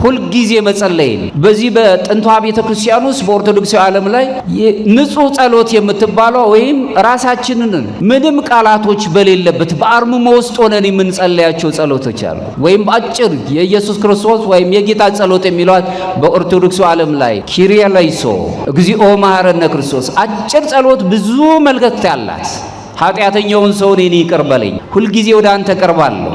ሁል ጊዜ መጸለይ። በዚህ በጥንቷ ቤተክርስቲያን ውስጥ በኦርቶዶክሳዊ ዓለም ላይ ንጹህ ጸሎት የምትባለው ወይም ራሳችንን ምንም ቃላቶች በሌለበት በአርምሞ ውስጥ ሆነን የምንጸልያቸው ጸሎቶች አሉ። ወይም አጭር የኢየሱስ ክርስቶስ ወይም የጌታ ጸሎት የሚሏት በኦርቶዶክሳዊ ዓለም ላይ ኪሪያላይሶ እግዚኦ መሐረነ ክርስቶስ አጭር ጸሎት ብዙ መልእክት ያላት ኃጢአተኛውን ሰው እኔን ይቅር በለኝ፣ ሁል ጊዜ ወደ አንተ ቀርባለሁ።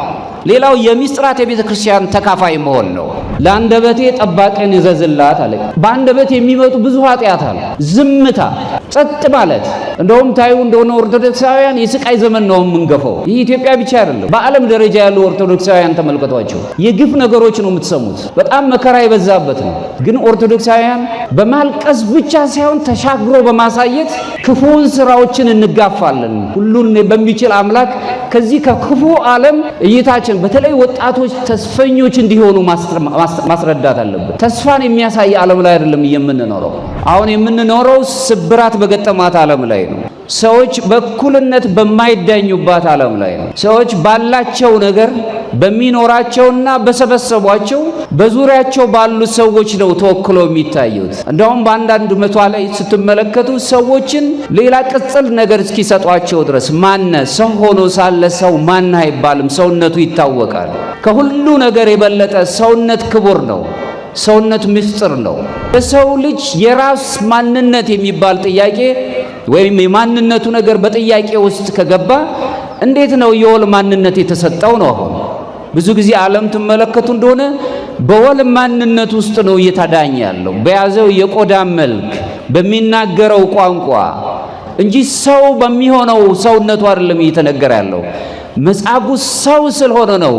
ሌላው የሚስጥራት የቤተ ክርስቲያን ተካፋይ መሆን ነው። ለአንደበቴ ጠባቂን ይዘዝላት አለ። በአንደበት የሚመጡ ብዙ ኃጢአት አለ። ዝምታ፣ ጸጥ ማለት። እንደውም ታዩ እንደሆነ ኦርቶዶክሳውያን የስቃይ ዘመን ነው የምንገፈው። ይህ ኢትዮጵያ ብቻ አይደለም፣ በዓለም ደረጃ ያሉ ኦርቶዶክሳውያን ተመልከቷቸው። የግፍ ነገሮች ነው የምትሰሙት። በጣም መከራ የበዛበት ነው። ግን ኦርቶዶክሳውያን በማልቀስ ብቻ ሳይሆን ተሻግሮ በማሳየት ክፉን ስራዎችን እንጋፋለን። ሁሉን በሚችል አምላክ ከዚህ ከክፉ ዓለም እይታችን በተለይ ወጣቶች ተስፈኞች እንዲሆኑ ማስረዳት አለበት። ተስፋን የሚያሳይ ዓለም ላይ አይደለም የምንኖረው። አሁን የምንኖረው ስብራት በገጠማት ዓለም ላይ ነው። ሰዎች በእኩልነት በማይዳኙባት ዓለም ላይ ነው። ሰዎች ባላቸው ነገር በሚኖራቸውና በሰበሰቧቸው በዙሪያቸው ባሉ ሰዎች ነው ተወክለው የሚታዩት። እንደውም በአንዳንድ መቷ ላይ ስትመለከቱ ሰዎችን ሌላ ቅጽል ነገር እስኪሰጧቸው ድረስ ማነ ሰው ሆኖ ሳለ ሰው ማን አይባልም፣ ሰውነቱ ይታወቃል። ከሁሉ ነገር የበለጠ ሰውነት ክቡር ነው። ሰውነት ምስጢር ነው። የሰው ልጅ የራስ ማንነት የሚባል ጥያቄ ወይም የማንነቱ ነገር በጥያቄ ውስጥ ከገባ እንዴት ነው የወል ማንነት የተሰጠው ነው? አሁን ብዙ ጊዜ ዓለም ትመለከቱ እንደሆነ በወል ማንነት ውስጥ ነው እየተዳኘ ያለው፣ በያዘው የቆዳ መልክ፣ በሚናገረው ቋንቋ እንጂ ሰው በሚሆነው ሰውነቱ አይደለም እየተነገረ ያለው። መጻጉ ሰው ስለሆነ ነው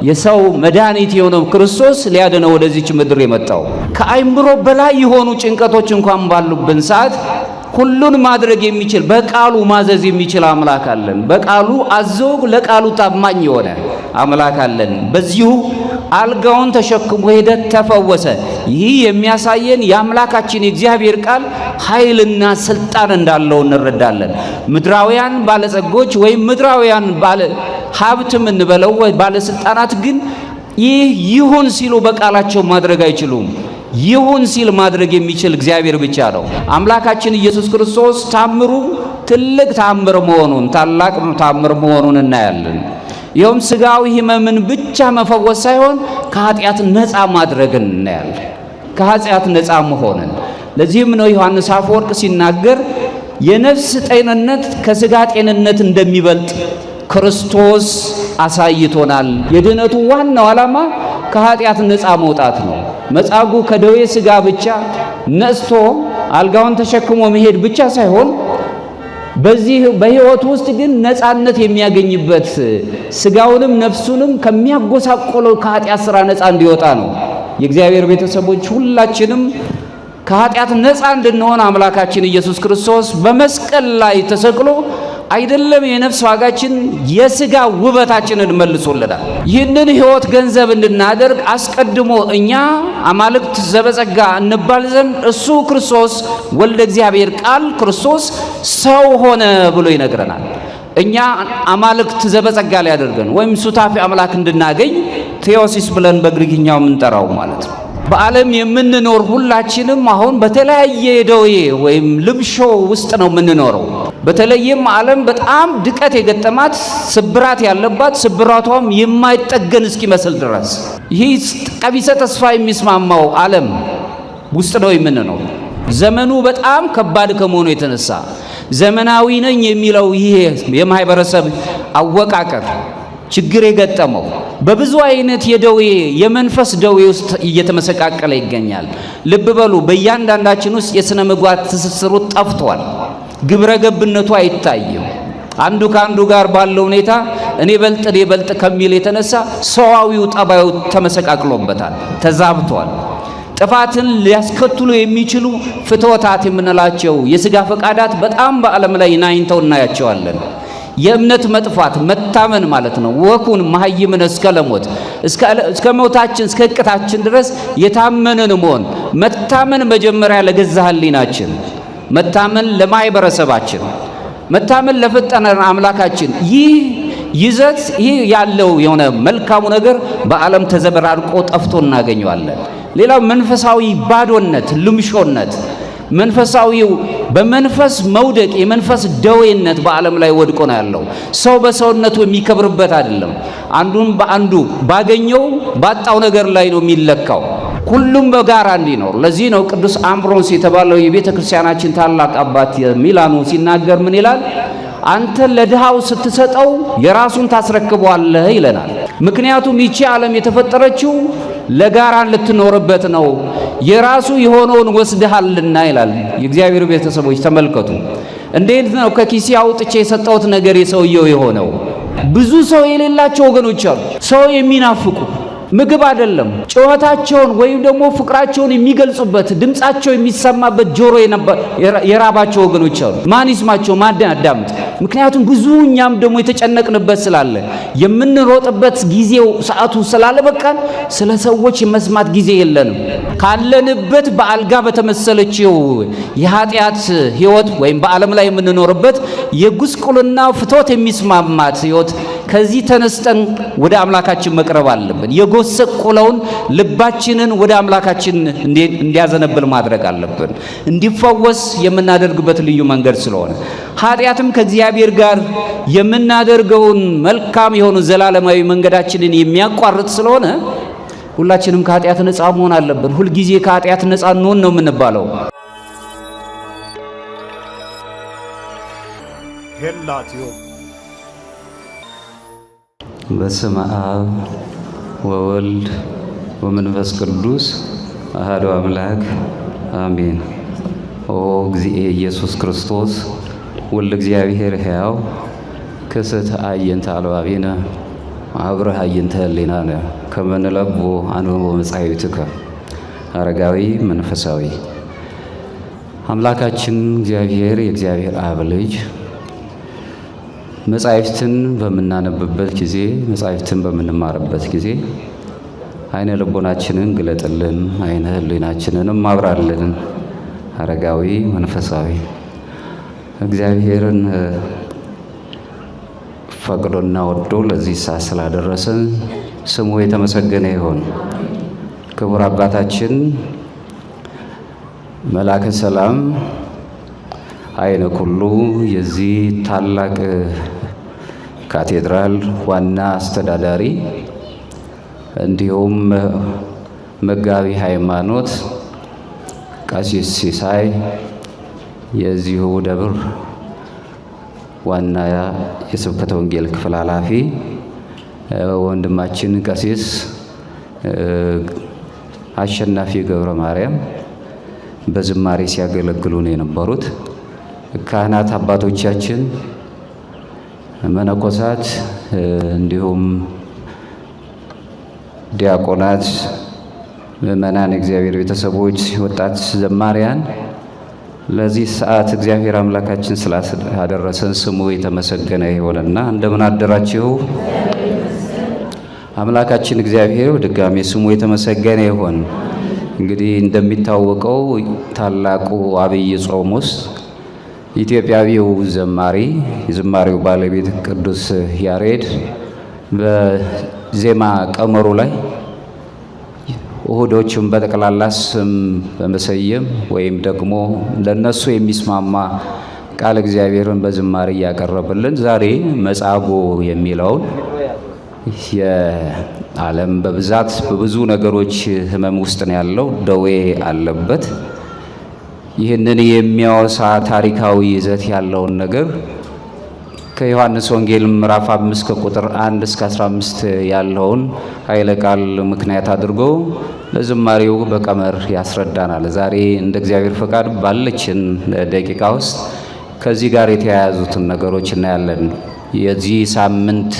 የሰው መድኃኒት የሆነው ክርስቶስ ሊያድነው ወደዚች ምድር የመጣው። ከአይምሮ በላይ የሆኑ ጭንቀቶች እንኳን ባሉብን ሰዓት ሁሉን ማድረግ የሚችል በቃሉ ማዘዝ የሚችል አምላክ አለን። በቃሉ አዞ ለቃሉ ታማኝ የሆነ አምላክ አለን። በዚሁ አልጋውን ተሸክሞ ሄደ፣ ተፈወሰ። ይህ የሚያሳየን የአምላካችን የእግዚአብሔር ቃል ኃይልና ስልጣን እንዳለው እንረዳለን። ምድራውያን ባለጸጎች ወይም ምድራውያን ባለ ሀብትም እንበለው ባለስልጣናት ግን ይህ ይሁን ሲሉ በቃላቸው ማድረግ አይችሉም። ይሁን ሲል ማድረግ የሚችል እግዚአብሔር ብቻ ነው። አምላካችን ኢየሱስ ክርስቶስ ታምሩ ትልቅ ታምር መሆኑን ታላቅ ታምር መሆኑን እናያለን። ይኸውም ስጋዊ ሕመምን ብቻ መፈወስ ሳይሆን ከኃጢአት ነፃ ማድረግን እናያለን። ከኃጢአት ነፃ መሆንን። ለዚህም ነው ዮሐንስ አፈወርቅ ሲናገር የነፍስ ጤንነት ከስጋ ጤንነት እንደሚበልጥ ክርስቶስ አሳይቶናል። የድነቱ ዋናው ዓላማ ከኃጢአት ነፃ መውጣት ነው። መጻጉዕ ከደዌ ስጋ ብቻ ነጽቶ አልጋውን ተሸክሞ መሄድ ብቻ ሳይሆን በዚህ በሕይወት ውስጥ ግን ነፃነት የሚያገኝበት ስጋውንም ነፍሱንም ከሚያጎሳቆለው ከኃጢአት ሥራ ነፃ እንዲወጣ ነው። የእግዚአብሔር ቤተሰቦች ሁላችንም ከኃጢአት ነፃ እንድንሆን አምላካችን ኢየሱስ ክርስቶስ በመስቀል ላይ ተሰቅሎ አይደለም የነፍስ ዋጋችን የስጋ ውበታችንን መልሶልናል። ይህንን ሕይወት ገንዘብ እንድናደርግ አስቀድሞ እኛ አማልክት ዘበጸጋ እንባል ዘንድ እሱ ክርስቶስ ወልደ እግዚአብሔር ቃል ክርስቶስ ሰው ሆነ ብሎ ይነግረናል። እኛ አማልክት ዘበጸጋ ሊያደርገን ወይም ሱታፊ አምላክ እንድናገኝ ቴዎሲስ ብለን በግሪክኛው የምንጠራው ማለት ነው። በዓለም የምንኖር ሁላችንም አሁን በተለያየ ደዌ ወይም ልብሾ ውስጥ ነው የምንኖረው። በተለይም ዓለም በጣም ድቀት የገጠማት ስብራት ያለባት ስብራቷም የማይጠገን እስኪመስል ድረስ ይህ ቀቢጸ ተስፋ የሚስማማው ዓለም ውስጥ ነው የምንኖር። ዘመኑ በጣም ከባድ ከመሆኑ የተነሳ ዘመናዊ ነኝ የሚለው ይሄ የማህበረሰብ አወቃቀር ችግር የገጠመው በብዙ አይነት የደዌ የመንፈስ ደዌ ውስጥ እየተመሰቃቀለ ይገኛል። ልብ በሉ፣ በእያንዳንዳችን ውስጥ የሥነ ምግባር ትስስሩ ጠፍቷል። ግብረ ገብነቱ አይታይም። አንዱ ከአንዱ ጋር ባለው ሁኔታ እኔ በልጥ ከሚል የተነሳ ሰዋዊው ጠባዩ ተመሰቃቅሎበታል፣ ተዛብቷል። ጥፋትን ሊያስከትሉ የሚችሉ ፍትወታት የምንላቸው የሥጋ ፈቃዳት በጣም በዓለም ላይ ናኝተው እናያቸዋለን። የእምነት መጥፋት መታመን ማለት ነው። ወኩን መሐይምን እስከ ለሞት እስከ ሞታችን እስከ እቅታችን ድረስ የታመንን መሆን መታመን መጀመሪያ ለገዛ ሕሊናችን፣ መታመን ለማህበረሰባችን፣ መታመን ለፈጠረን አምላካችን። ይህ ይዘት ይህ ያለው የሆነ መልካሙ ነገር በዓለም ተዘበራርቆ ጠፍቶ እናገኘዋለን። ሌላው መንፈሳዊ ባዶነት፣ ልምሾነት፣ መንፈሳዊው በመንፈስ መውደቅ፣ የመንፈስ ደዌነት በዓለም ላይ ወድቆ ነው ያለው። ሰው በሰውነቱ የሚከብርበት አይደለም። አንዱን በአንዱ ባገኘው ባጣው ነገር ላይ ነው የሚለካው። ሁሉም በጋራ እንዲኖር። ለዚህ ነው ቅዱስ አምብሮስ የተባለው የቤተ ክርስቲያናችን ታላቅ አባት ሚላኑ ሲናገር ምን ይላል? አንተ ለድሃው ስትሰጠው የራሱን ታስረክበዋለህ ይለናል። ምክንያቱም ይቺ ዓለም የተፈጠረችው ለጋራ ልትኖርበት ነው፣ የራሱ የሆነውን ወስደሃልና ይላል። የእግዚአብሔር ቤተሰቦች ተመልከቱ። እንዴት ነው ከኪሴ አውጥቼ የሰጠሁት ነገር የሰውየው የሆነው? ብዙ ሰው የሌላቸው ወገኖች አሉ። ሰው የሚናፍቁ ምግብ አይደለም ጩኸታቸውን ወይም ደግሞ ፍቅራቸውን የሚገልጹበት ድምጻቸው የሚሰማበት ጆሮ የራባቸው ወገኖች አሉ። ማን ይስማቸው? ማን ያዳምጥ? ምክንያቱም ብዙ እኛም ደግሞ የተጨነቅንበት ስላለ የምንሮጥበት ጊዜው ሰዓቱ ስላለ በቃን ስለ ሰዎች የመስማት ጊዜ የለንም። ካለንበት በአልጋ በተመሰለችው የኃጢአት ህይወት ወይም በዓለም ላይ የምንኖርበት የጉስቁልና ፍቶት የሚስማማት ህይወት ከዚህ ተነስተን ወደ አምላካችን መቅረብ አለብን። የጎሰቆለውን ልባችንን ወደ አምላካችን እንዲያዘነብል ማድረግ አለብን። እንዲፈወስ የምናደርግበት ልዩ መንገድ ስለሆነ ኃጢአትም ከእግዚአብሔር ጋር የምናደርገውን መልካም የሆኑ ዘላለማዊ መንገዳችንን የሚያቋርጥ ስለሆነ ሁላችንም ከኃጢአት ነፃ መሆን አለብን። ሁልጊዜ ከኃጢአት ነፃ እንሆን ነው የምንባለው። በስመ አብ ወወልድ ወመንፈስ ቅዱስ አሐዱ አምላክ አሜን። ኦ እግዚእ ኢየሱስ ክርስቶስ ወልደ እግዚአብሔር ሕያው ክስት አየንተ አልባቢነ አብረህ አየንተ ህሊናነ ከመ ንለቡ አንብቦ መጻሕፍትከ። አረጋዊ መንፈሳዊ አምላካችን እግዚአብሔር የእግዚአብሔር አብ ልጅ መጻሕፍትን በምናነብበት ጊዜ መጻሕፍትን በምንማርበት ጊዜ አይነ ልቦናችንን ግለጥልን፣ አይነ ህሊናችንንም አብራልን። አረጋዊ መንፈሳዊ እግዚአብሔርን ፈቅዶና ወዶ ለዚህ ሰዓት ስላደረሰን ስሙ የተመሰገነ ይሁን። ክቡር አባታችን መላከ ሰላም አይነ ኩሉ የዚህ ታላቅ ካቴድራል ዋና አስተዳዳሪ እንዲሁም መጋቢ ሃይማኖት ቀሲስ ሲሳይ የዚሁ ደብር ዋና የስብከተ ወንጌል ክፍል ኃላፊ፣ ወንድማችን ቀሲስ አሸናፊ ገብረ ማርያም በዝማሬ ሲያገለግሉ ነው የነበሩት። ካህናት አባቶቻችን፣ መነኮሳት፣ እንዲሁም ዲያቆናት፣ ምእመናን፣ እግዚአብሔር ቤተሰቦች፣ ወጣት ዘማሪያን ለዚህ ሰዓት እግዚአብሔር አምላካችን ስላደረሰን ስሙ የተመሰገነ ይሁንና እንደምን አደራችሁ? አምላካችን እግዚአብሔር ድጋሜ ስሙ የተመሰገነ ይሁን። እንግዲህ እንደሚታወቀው ታላቁ አብይ ጾም ውስጥ ኢትዮጵያዊው ዘማሪ የዝማሬው ባለቤት ቅዱስ ያሬድ በዜማ ቀመሩ ላይ እሁዶቹን በጠቅላላ ስም በመሰየም ወይም ደግሞ ለነሱ የሚስማማ ቃል እግዚአብሔርን በዝማሬ እያቀረበልን ዛሬ መጻጉዕ የሚለውን የዓለም በብዛት በብዙ ነገሮች ህመም ውስጥ ነው ያለው፣ ደዌ አለበት። ይህንን የሚያወሳ ታሪካዊ ይዘት ያለውን ነገር ከዮሐንስ ወንጌል ምዕራፍ 5 ከቁጥር 1 እስከ 15 ያለውን ኃይለ ቃል ምክንያት አድርጎ ለዝማሬው በቀመር ያስረዳናል። ዛሬ እንደ እግዚአብሔር ፈቃድ ባለችን ደቂቃ ውስጥ ከዚህ ጋር የተያያዙትን ነገሮች እናያለን። የዚህ ሳምንት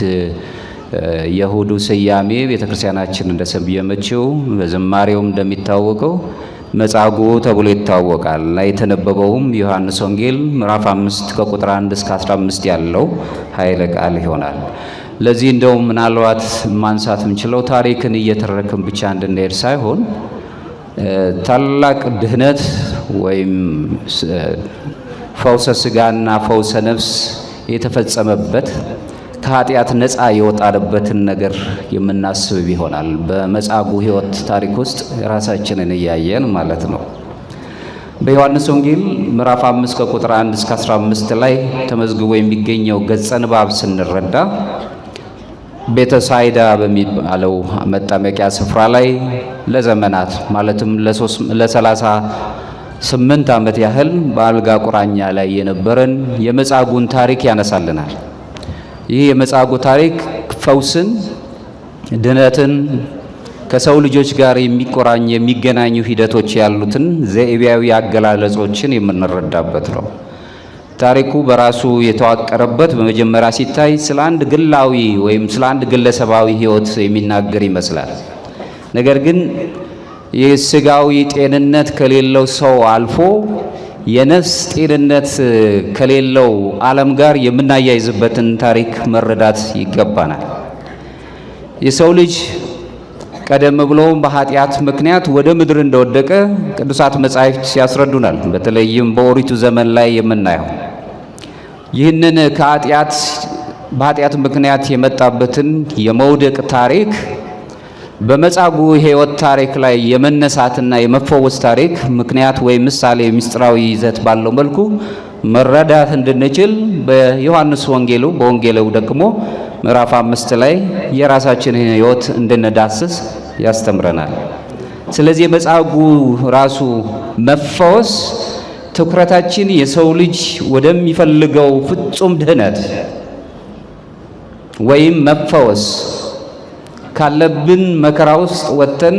የእሁዱ ስያሜ ቤተክርስቲያናችን እንደሰየመችው በዝማሬውም እንደሚታወቀው መጻጉዕ ተብሎ ይታወቃል። የተነበበውም ዮሐንስ ወንጌል ምዕራፍ 5 ከቁጥር 1 እስከ 15 ያለው ኃይለ ቃል ይሆናል። ለዚህ እንደው ምናልባት ማንሳት የምንችለው ታሪክን እየተረክን ብቻ እንድንሄድ ሳይሆን ታላቅ ድህነት ወይም ፈውሰ ስጋና ፈውሰ ነፍስ የተፈጸመበት ከኃጢአት ነፃ የወጣንበትን ነገር የምናስብ ይሆናል። በመጻጉዕ ሕይወት ታሪክ ውስጥ ራሳችንን እያየን ማለት ነው። በዮሐንስ ወንጌል ምዕራፍ 5 ከቁጥር 1 እስከ 15 ላይ ተመዝግቦ የሚገኘው ገጸ ንባብ ስንረዳ ቤተሳይዳ በሚባለው መጠመቂያ ስፍራ ላይ ለዘመናት ማለትም ለ38 ዓመት ያህል በአልጋ ቁራኛ ላይ የነበረን የመጻጉዕን ታሪክ ያነሳልናል። ይህ የመጻጉዕ ታሪክ ፈውስን፣ ድነትን፣ ከሰው ልጆች ጋር የሚገናኙ ሂደቶች ያሉትን ዘይቤያዊ አገላለጾችን የምንረዳበት ነው። ታሪኩ በራሱ የተዋቀረበት በመጀመሪያ ሲታይ ስለ አንድ ግላዊ ወይም ስለ አንድ ግለሰባዊ ሕይወት የሚናገር ይመስላል። ነገር ግን የሥጋዊ ጤንነት ከሌለው ሰው አልፎ የነፍስ ጤንነት ከሌለው ዓለም ጋር የምናያይዝበትን ታሪክ መረዳት ይገባናል። የሰው ልጅ ቀደም ብሎ በኃጢአት ምክንያት ወደ ምድር እንደወደቀ ቅዱሳት መጻሕፍት ያስረዱናል። በተለይም በኦሪቱ ዘመን ላይ የምናየው ይህንን በኃጢአት ምክንያት የመጣበትን የመውደቅ ታሪክ በመጻጉዕ ሕይወት ታሪክ ላይ የመነሳትና የመፈወስ ታሪክ ምክንያት ወይም ምሳሌ ምስጢራዊ ይዘት ባለው መልኩ መረዳት እንድንችል በዮሐንስ በወንጌሉ ደግሞ ምዕራፍ 5 ላይ የራሳችንን ሕይወት እንድንዳስስ ያስተምረናል። ስለዚህ የመጻጉዕ ራሱ መፈወስ ትኩረታችን የሰው ልጅ ወደሚፈልገው ፍጹም ድህነት ወይም መፈወስ ካለብን መከራ ውስጥ ወጥተን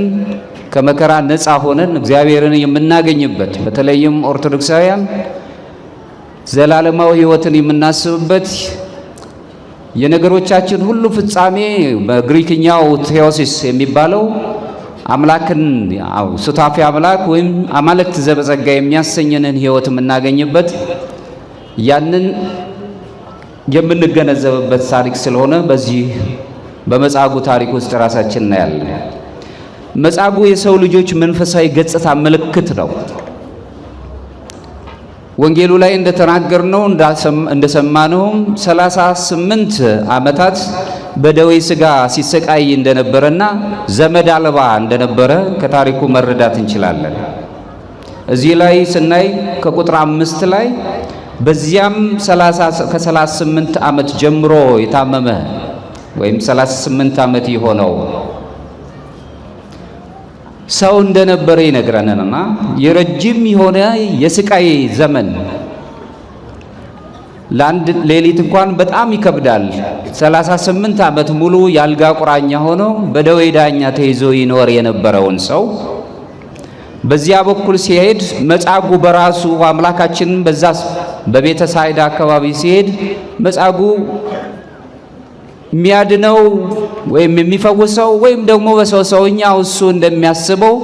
ከመከራ ነፃ ሆነን እግዚአብሔርን የምናገኝበት በተለይም ኦርቶዶክሳውያን ዘላለማዊ ሕይወትን የምናስብበት የነገሮቻችን ሁሉ ፍጻሜ በግሪክኛው ቴዎሲስ የሚባለው አምላክን ሱታፊ አምላክ ወይም አማልክት ዘበጸጋ የሚያሰኘንን ሕይወት የምናገኝበት ያንን የምንገነዘብበት ታሪክ ስለሆነ በዚህ በመጻጉዕ ታሪክ ውስጥ ራሳችን እናያለን። መጻጉዕ የሰው ልጆች መንፈሳዊ ገጽታ ምልክት ነው። ወንጌሉ ላይ እንደተናገርነው እንደሰማነውም 38 ዓመታት በደዌ ሥጋ ሲሰቃይ እንደነበረና ዘመድ አልባ እንደነበረ ከታሪኩ መረዳት እንችላለን። እዚህ ላይ ስናይ ከቁጥር 5 ላይ በዚያም ከ38 ዓመት ጀምሮ የታመመ ወይም 38 ዓመት የሆነው ሰው እንደነበረ ይነግረንና የረጅም የሆነ የስቃይ ዘመን ለአንድ ሌሊት እንኳን በጣም ይከብዳል። 38 ዓመት ሙሉ ያልጋ ቁራኛ ሆኖ በደዌ ዳኛ ተይዞ ይኖር የነበረውን ሰው በዚያ በኩል ሲሄድ መጻጉዕ በራሱ አምላካችን በዛ በቤተ ሳይዳ አካባቢ ሲሄድ መጻጉዕ የሚያድነው ወይም የሚፈውሰው ወይም ደግሞ በሰውኛው እሱ እንደሚያስበው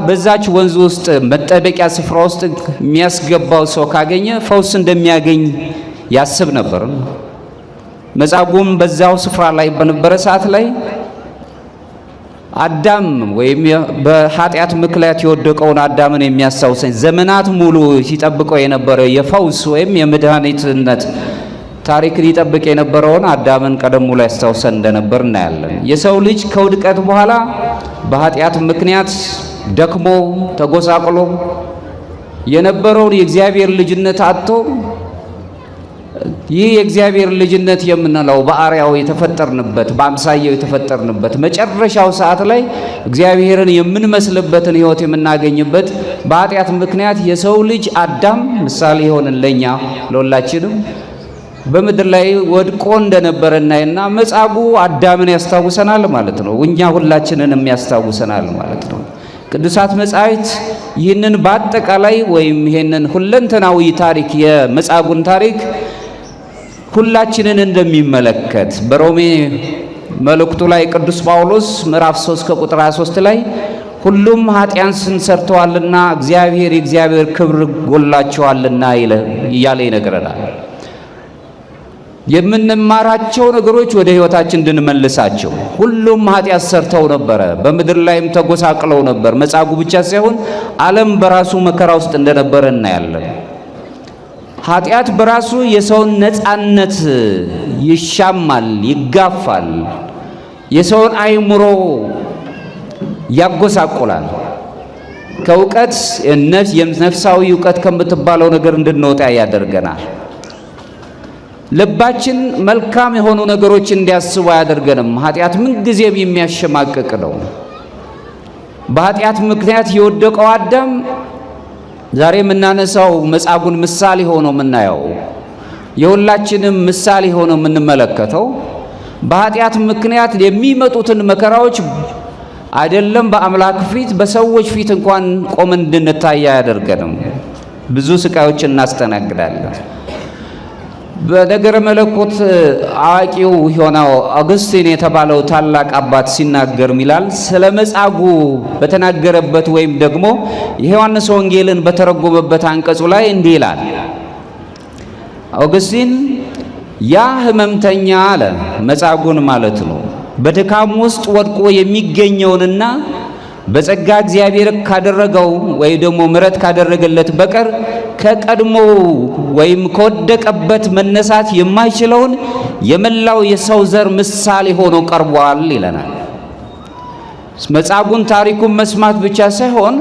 በዛች ወንዝ ውስጥ መጠበቂያ ስፍራ ውስጥ የሚያስገባው ሰው ካገኘ ፈውስ እንደሚያገኝ ያስብ ነበር። መጻጉዕም በዛው ስፍራ ላይ በነበረ ሰዓት ላይ አዳም ወይም በኃጢአት ምክንያት የወደቀውን አዳምን የሚያስታውሰን ዘመናት ሙሉ ሲጠብቀው የነበረ የፈውስ ወይም የመድኃኒትነት ታሪክን ይጠብቅ የነበረውን አዳምን ቀደም ብሎ ያስታውሰን እንደነበር እናያለን። የሰው ልጅ ከውድቀት በኋላ በኃጢአት ምክንያት ደክሞ ተጎሳቅሎ የነበረውን የእግዚአብሔር ልጅነት አጥቶ ይህ የእግዚአብሔር ልጅነት የምንለው በአርአያው የተፈጠርንበት በአምሳያው የተፈጠርንበት መጨረሻው ሰዓት ላይ እግዚአብሔርን የምንመስልበትን ሕይወት የምናገኝበት በኃጢአት ምክንያት የሰው ልጅ አዳም ምሳሌ የሆነን ለኛ ለሁላችንም በምድር ላይ ወድቆ እንደነበረ እናይና መጻጉዕ አዳምን ያስታውሰናል ማለት ነው። እኛ ሁላችንንም ያስታውሰናል ማለት ነው። ቅዱሳት መጻሕፍት ይህንን በአጠቃላይ ወይም ይህንን ሁለንተናዊ ታሪክ የመጻጉዕን ታሪክ ሁላችንን እንደሚመለከት በሮሜ መልእክቱ ላይ ቅዱስ ጳውሎስ ምዕራፍ 3 ከቁጥር 23 ላይ ሁሉም ኃጢአትን ሰርተዋልና የእግዚአብሔር ክብር ጎላቸዋልና እያለ ይነግረናል። የምንማራቸው ነገሮች ወደ ሕይወታችን እንድንመልሳቸው ሁሉም ኃጢአት ሰርተው ነበረ፣ በምድር ላይም ተጎሳቅለው ነበር። መጻጉዕ ብቻ ሳይሆን ዓለም በራሱ መከራ ውስጥ እንደነበረ እናያለን። ኃጢአት በራሱ የሰውን ነፃነት ይሻማል፣ ይጋፋል፣ የሰውን አእምሮ ያጎሳቆላል። ከእውቀት የነፍሳዊ እውቀት ከምትባለው ነገር እንድንወጣ ያደርገናል። ልባችን መልካም የሆኑ ነገሮች እንዲያስቡ አያደርገንም። ኃጢአት ምንጊዜም የሚያሸማቅቅ ነው። በኃጢአት ምክንያት የወደቀው አዳም ዛሬ የምናነሳው መጻጉዕን ምሳሌ ሆኖ የምናየው የሁላችንም ምሳሌ ሆኖ የምንመለከተው በኃጢአት ምክንያት የሚመጡትን መከራዎች አይደለም በአምላክ ፊት በሰዎች ፊት እንኳን ቆመን እንድንታይ አያደርገንም። ብዙ ስቃዮችን እናስተናግዳለን። በነገረ መለኮት አዋቂው የሆነው አውግስቲን የተባለው ታላቅ አባት ሲናገር ይላል ስለ መጻጉዕ በተናገረበት ወይም ደግሞ የዮሐንስ ወንጌልን በተረጎመበት አንቀጹ ላይ እንዲህ ይላል። አውግስቲን ያ ሕመምተኛ አለ መጻጉዕን ማለት ነው በድካም ውስጥ ወድቆ የሚገኘውንና በጸጋ እግዚአብሔር ካደረገው ወይ ደግሞ ምሕረት ካደረገለት በቀር ከቀድሞ ወይም ከወደቀበት መነሳት የማይችለውን የመላው የሰው ዘር ምሳሌ ሆኖ ቀርቧል ይለናል። መጻጉዕን ታሪኩን መስማት ብቻ ሳይሆን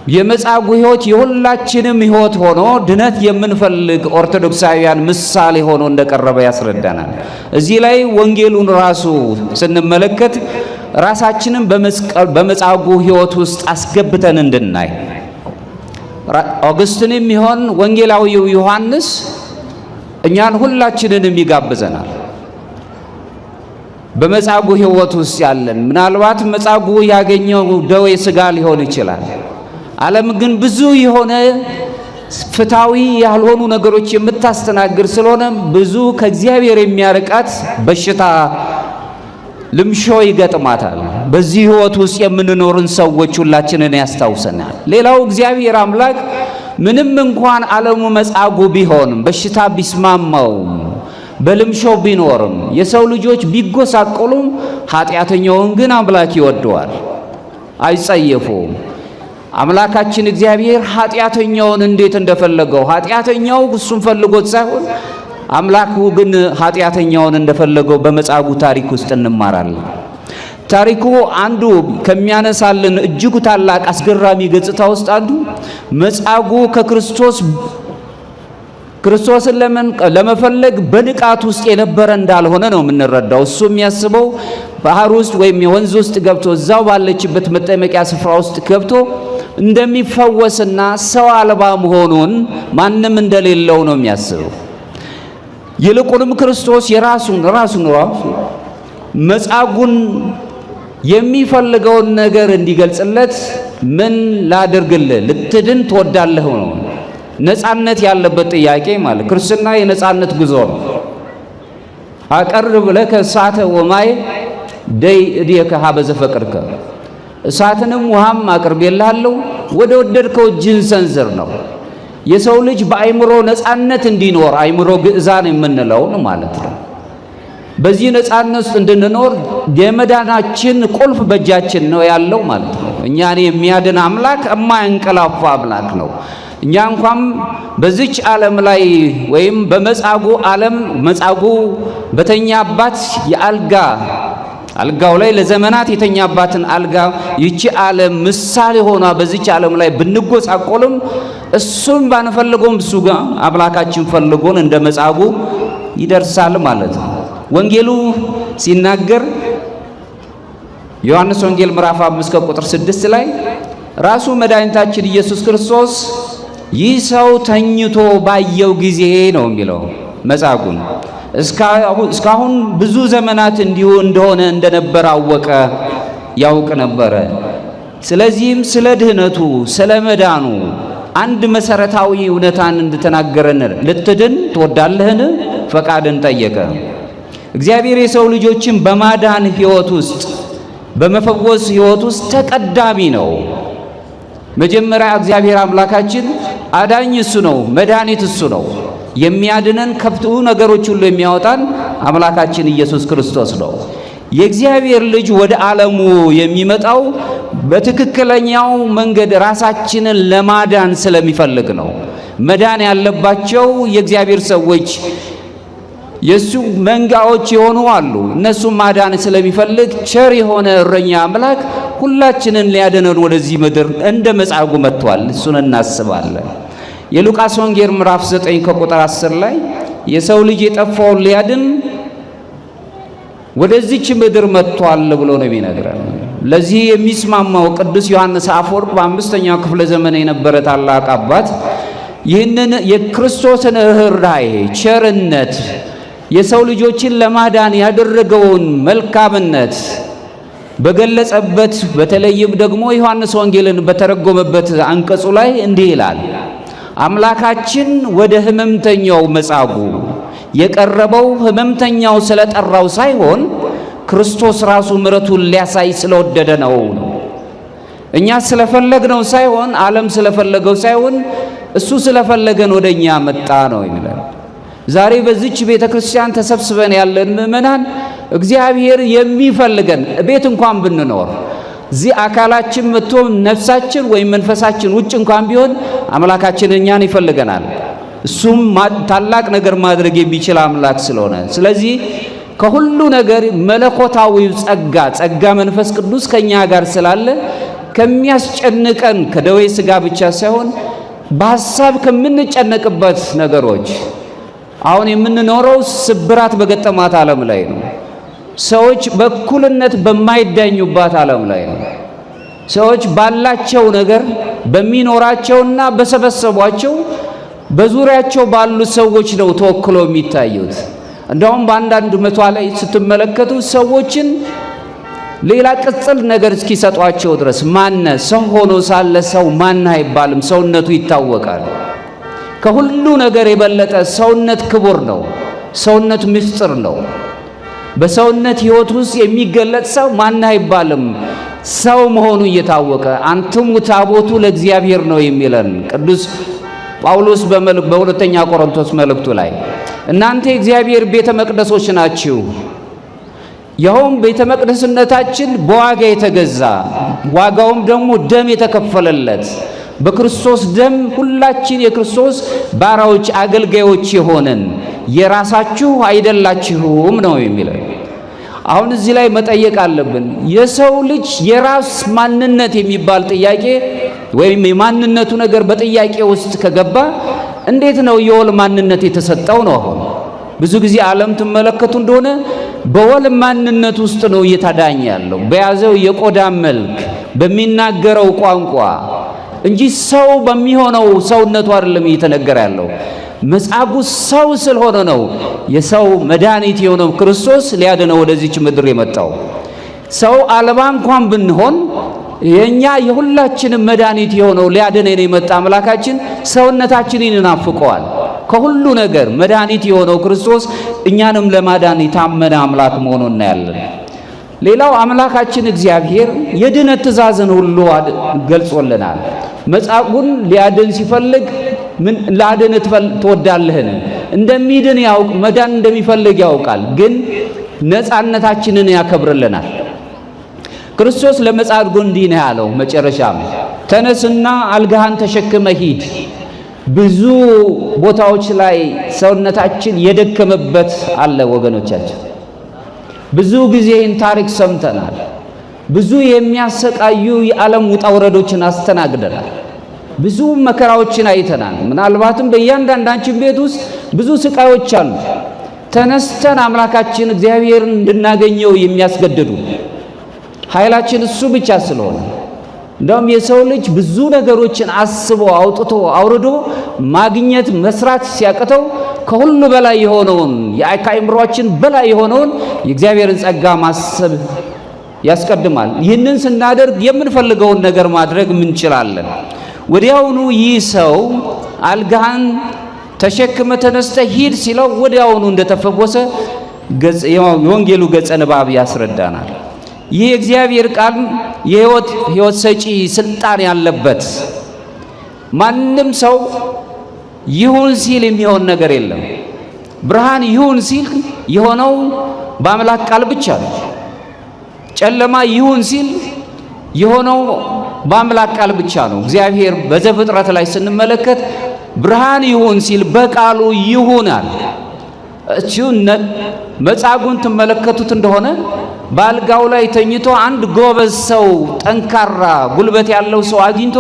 የመጻጉዕ ሕይወት የሁላችንም ሕይወት ሆኖ ድነት የምንፈልግ ኦርቶዶክሳውያን ምሳሌ ሆኖ እንደቀረበ ያስረዳናል። እዚህ ላይ ወንጌሉን ራሱ ስንመለከት ራሳችንን በመጻጉዕ ሕይወት ውስጥ አስገብተን እንድናይ አውግስቲንም ይሆን ወንጌላዊው ዮሐንስ እኛን ሁላችንንም ይጋብዘናል። በመጻጉዕ ሕይወት ውስጥ ያለን ምናልባት መጻጉዕ ያገኘው ደዌ ሥጋ ሊሆን ይችላል። ዓለም ግን ብዙ የሆነ ፍታዊ ያልሆኑ ነገሮች የምታስተናግድ ስለሆነ ብዙ ከእግዚአብሔር የሚያርቃት በሽታ ልምሾ ይገጥማታል። በዚህ ሕይወት ውስጥ የምንኖርን ሰዎች ሁላችንን ያስታውሰናል። ሌላው እግዚአብሔር አምላክ ምንም እንኳን ዓለሙ መጻጉዕ ቢሆንም በሽታ ቢስማማውም በልምሾ ቢኖርም የሰው ልጆች ቢጎሳቆሉም ኃጢአተኛውን ግን አምላክ ይወደዋል፣ አይጸየፉም። አምላካችን እግዚአብሔር ኃጢአተኛውን እንዴት እንደፈለገው ኃጢአተኛው እሱን ፈልጎት ሳይሆን አምላኩ ግን ኃጢአተኛውን እንደፈለገው በመጻጉዕ ታሪክ ውስጥ እንማራለን። ታሪኩ አንዱ ከሚያነሳልን እጅጉ ታላቅ አስገራሚ ገጽታ ውስጥ አንዱ መጻጉዕ ክርስቶስን ለመፈለግ በንቃት ውስጥ የነበረ እንዳልሆነ ነው የምንረዳው። እሱ የሚያስበው ባህር ውስጥ ወይም የወንዝ ውስጥ ገብቶ እዛው ባለችበት መጠመቂያ ስፍራ ውስጥ ገብቶ እንደሚፈወስና ሰው አልባ መሆኑን ማንም እንደሌለው ነው የሚያስበው። ይልቁንም ክርስቶስ የራሱን መጻጉዕን የሚፈልገውን ነገር እንዲገልጽለት ምን ላድርግልህ ልትድን ትወዳለህ ነው። ነፃነት ያለበት ጥያቄ ማለት ክርስትና የነፃነት ጉዞ ነው። አቀርብ ለከ እሳተ ወማይ ደይ እዲከ ሀበ ዘፈቅድከ እሳትንም ውሃም አቅርቤልሃለሁ ወደ ወደድከው እጅህን ሰንዝር ነው። የሰው ልጅ በአይምሮ ነፃነት እንዲኖር አይምሮ ግዕዛን የምንለው ማለት ነው። በዚህ ነፃነት ውስጥ እንድንኖር የመዳናችን ቁልፍ በእጃችን ነው ያለው ማለት ነው። እኛን የሚያድን አምላክ የማያንቀላፋ አምላክ ነው። እኛ እንኳን በዚች ዓለም ላይ ወይም በመጻጉዕ ዓለም መጻጉዕ በተኛባት አልጋው ላይ ለዘመናት የተኛባትን አልጋ ይቺ ዓለም ምሳሌ ሆና በዚች ዓለም ላይ ብንጎሳቆልም እሱም ባንፈልገውም እሱ ጋር አምላካችን ፈልጎን እንደ መጻጉዕ ይደርሳል ማለት ነው። ወንጌሉ ሲናገር ዮሐንስ ወንጌል ምዕራፍ 5 ቁጥር 6 ላይ ራሱ መድኃኒታችን ኢየሱስ ክርስቶስ ይህ ሰው ተኝቶ ባየው ጊዜ ነው የሚለው መጻጉዕን እስካሁን ብዙ ዘመናት እንዲሁ እንደሆነ እንደነበር አወቀ፣ ያውቅ ነበረ። ስለዚህም ስለ ድህነቱ ስለ መዳኑ አንድ መሰረታዊ እውነታን እንድተናገረን ልትድን ትወዳለህን ፈቃድን ጠየቀ። እግዚአብሔር የሰው ልጆችን በማዳን ሕይወት ውስጥ በመፈወስ ሕይወት ውስጥ ተቀዳሚ ነው። መጀመሪያ እግዚአብሔር አምላካችን አዳኝ እሱ ነው፣ መድኃኒት እሱ ነው። የሚያድነን ከብዙ ነገሮች ሁሉ የሚያወጣን አምላካችን ኢየሱስ ክርስቶስ ነው። የእግዚአብሔር ልጅ ወደ ዓለሙ የሚመጣው በትክክለኛው መንገድ ራሳችንን ለማዳን ስለሚፈልግ ነው። መዳን ያለባቸው የእግዚአብሔር ሰዎች የሱ መንጋዎች የሆኑ አሉ። እነሱም ማዳን ስለሚፈልግ ቸር የሆነ እረኛ አምላክ ሁላችንን ሊያድነን ወደዚህ ምድር እንደ መጻጉዕ መጥቷል። እሱን እናስባለን። የሉቃስ ወንጌል ምዕራፍ 9 ከቁጥር 10 ላይ የሰው ልጅ የጠፋውን ሊያድን ወደዚች ምድር መጥቷል ብሎ ነው የሚነግረን። ለዚህ የሚስማማው ቅዱስ ዮሐንስ አፈወርቅ በ5ኛው ክፍለ ዘመን የነበረ ታላቅ አባት ይህንን የክርስቶስን ርኅራኄ፣ ቸርነት፣ የሰው ልጆችን ለማዳን ያደረገውን መልካምነት በገለጸበት በተለይም ደግሞ ዮሐንስ ወንጌልን በተረጎመበት አንቀጹ ላይ እንዲህ ይላል። አምላካችን ወደ ሕመምተኛው መጻጉዕ የቀረበው ሕመምተኛው ስለጠራው ሳይሆን ክርስቶስ ራሱ ምሕረቱን ሊያሳይ ስለወደደ ነው። እኛ ስለፈለግነው ሳይሆን ዓለም ስለፈለገው ሳይሆን እሱ ስለፈለገን ወደኛ መጣ ነው የሚለው። ዛሬ በዚች ቤተክርስቲያን ተሰብስበን ያለን ምእመናን እግዚአብሔር የሚፈልገን ቤት እንኳን ብንኖር እዚህ አካላችን መጥቶ ነፍሳችን ወይም መንፈሳችን ውጭ እንኳን ቢሆን አምላካችን እኛን ይፈልገናል። እሱም ታላቅ ነገር ማድረግ የሚችል አምላክ ስለሆነ ስለዚህ ከሁሉ ነገር መለኮታዊው ጸጋ መንፈስ ቅዱስ ከኛ ጋር ስላለ ከሚያስጨንቀን ከደዌ ሥጋ ብቻ ሳይሆን በሐሳብ ከምንጨነቅበት ነገሮች አሁን የምንኖረው ስብራት በገጠማት ዓለም ላይ ነው። ሰዎች በእኩልነት በማይዳኙባት ዓለም ላይ ነው። ሰዎች ባላቸው ነገር በሚኖራቸውና በሰበሰቧቸው በዙሪያቸው ባሉ ሰዎች ነው ተወክሎ የሚታዩት። እንደውም በአንዳንድ መቷ ላይ ስትመለከቱ ሰዎችን ሌላ ቅጽል ነገር እስኪሰጧቸው ድረስ ማነ ሰው ሆኖ ሳለ ሰው ማን አይባልም፣ ሰውነቱ ይታወቃል። ከሁሉ ነገር የበለጠ ሰውነት ክቡር ነው። ሰውነት ምስጢር ነው። በሰውነት ሕይወት ውስጥ የሚገለጽ ሰው ማን አይባልም፣ ሰው መሆኑ እየታወቀ አንትሙ ታቦቱ ለእግዚአብሔር ነው የሚለን ቅዱስ ጳውሎስ በሁለተኛ ቆሮንቶስ መልእክቱ ላይ እናንተ የእግዚአብሔር ቤተ መቅደሶች ናችሁ፣ ይኸውም ቤተ መቅደስነታችን በዋጋ የተገዛ ዋጋውም ደግሞ ደም የተከፈለለት በክርስቶስ ደም ሁላችን የክርስቶስ ባሪያዎች አገልጋዮች የሆነን የራሳችሁ አይደላችሁም ነው የሚለው። አሁን እዚህ ላይ መጠየቅ አለብን። የሰው ልጅ የራስ ማንነት የሚባል ጥያቄ ወይም የማንነቱ ነገር በጥያቄ ውስጥ ከገባ እንዴት ነው የወል ማንነት የተሰጠው ነው? አሁን ብዙ ጊዜ ዓለም ትመለከቱ እንደሆነ በወል ማንነት ውስጥ ነው እየታዳኘ ያለው በያዘው የቆዳ መልክ በሚናገረው ቋንቋ እንጂ ሰው በሚሆነው ሰውነቱ አይደለም እየተነገረ ያለው። መጻጉዕ ሰው ስለሆነ ነው የሰው መድኃኒት የሆነው ክርስቶስ ሊያድነው ወደዚች ምድር የመጣው። ሰው አልባ እንኳን ብንሆን የኛ የሁላችንም መድኃኒት የሆነው ሊያድነን የመጣ አምላካችን ሰውነታችንን ይናፍቀዋል። ከሁሉ ነገር መድኃኒት የሆነው ክርስቶስ እኛንም ለማዳን የታመነ አምላክ መሆኑን እናያለን። ሌላው አምላካችን እግዚአብሔር የድነት ትእዛዝን ሁሉ ገልጾልናል። መጻጉዕን ሊያድን ሲፈልግ ምን ላድን ትወዳለህን? እንደሚድን ያውቅ መዳን እንደሚፈልግ ያውቃል። ግን ነፃነታችንን ያከብርልናል። ክርስቶስ ለመጻጉዕ እንዲህ ነው ያለው። መጨረሻም ተነስና አልጋህን ተሸክመ ሂድ። ብዙ ቦታዎች ላይ ሰውነታችን የደከመበት አለ ወገኖቻችን። ብዙ ጊዜ ይህን ታሪክ ሰምተናል። ብዙ የሚያሰቃዩ የዓለም ውጣ ውረዶችን አስተናግደናል። ብዙ መከራዎችን አይተናል። ምናልባትም በእያንዳንዳችን ቤት ውስጥ ብዙ ስቃዮች አሉ። ተነስተን አምላካችን እግዚአብሔርን እንድናገኘው የሚያስገድዱ ኃይላችን እሱ ብቻ ስለሆነ እንደውም የሰው ልጅ ብዙ ነገሮችን አስቦ አውጥቶ አውርዶ ማግኘት መስራት ሲያቅተው ከሁሉ በላይ የሆነውን ከአእምሮአችን በላይ የሆነውን የእግዚአብሔርን ጸጋ ማሰብ ያስቀድማል። ይህንን ስናደርግ የምንፈልገውን ነገር ማድረግ እንችላለን። ወዲያውኑ ይህ ሰው አልጋህን ተሸክመ ተነስተ ሂድ ሲለው ወዲያውኑ እንደተፈወሰ የወንጌሉ ገጸ ንባብ ያስረዳናል። ይህ እግዚአብሔር ቃል የሕይወት ሰጪ ስልጣን ያለበት ማንም ሰው ይሁን ሲል የሚሆን ነገር የለም። ብርሃን ይሁን ሲል የሆነው በአምላክ ቃል ብቻ ነው። ጨለማ ይሁን ሲል የሆነው በአምላክ ቃል ብቻ ነው። እግዚአብሔር በዘፍጥረት ላይ ስንመለከት ብርሃን ይሁን ሲል በቃሉ ይሁናል። እቺውን መጻጉዕን ትመለከቱት እንደሆነ ባልጋው ላይ ተኝቶ አንድ ጎበዝ ሰው ጠንካራ ጉልበት ያለው ሰው አግኝቶ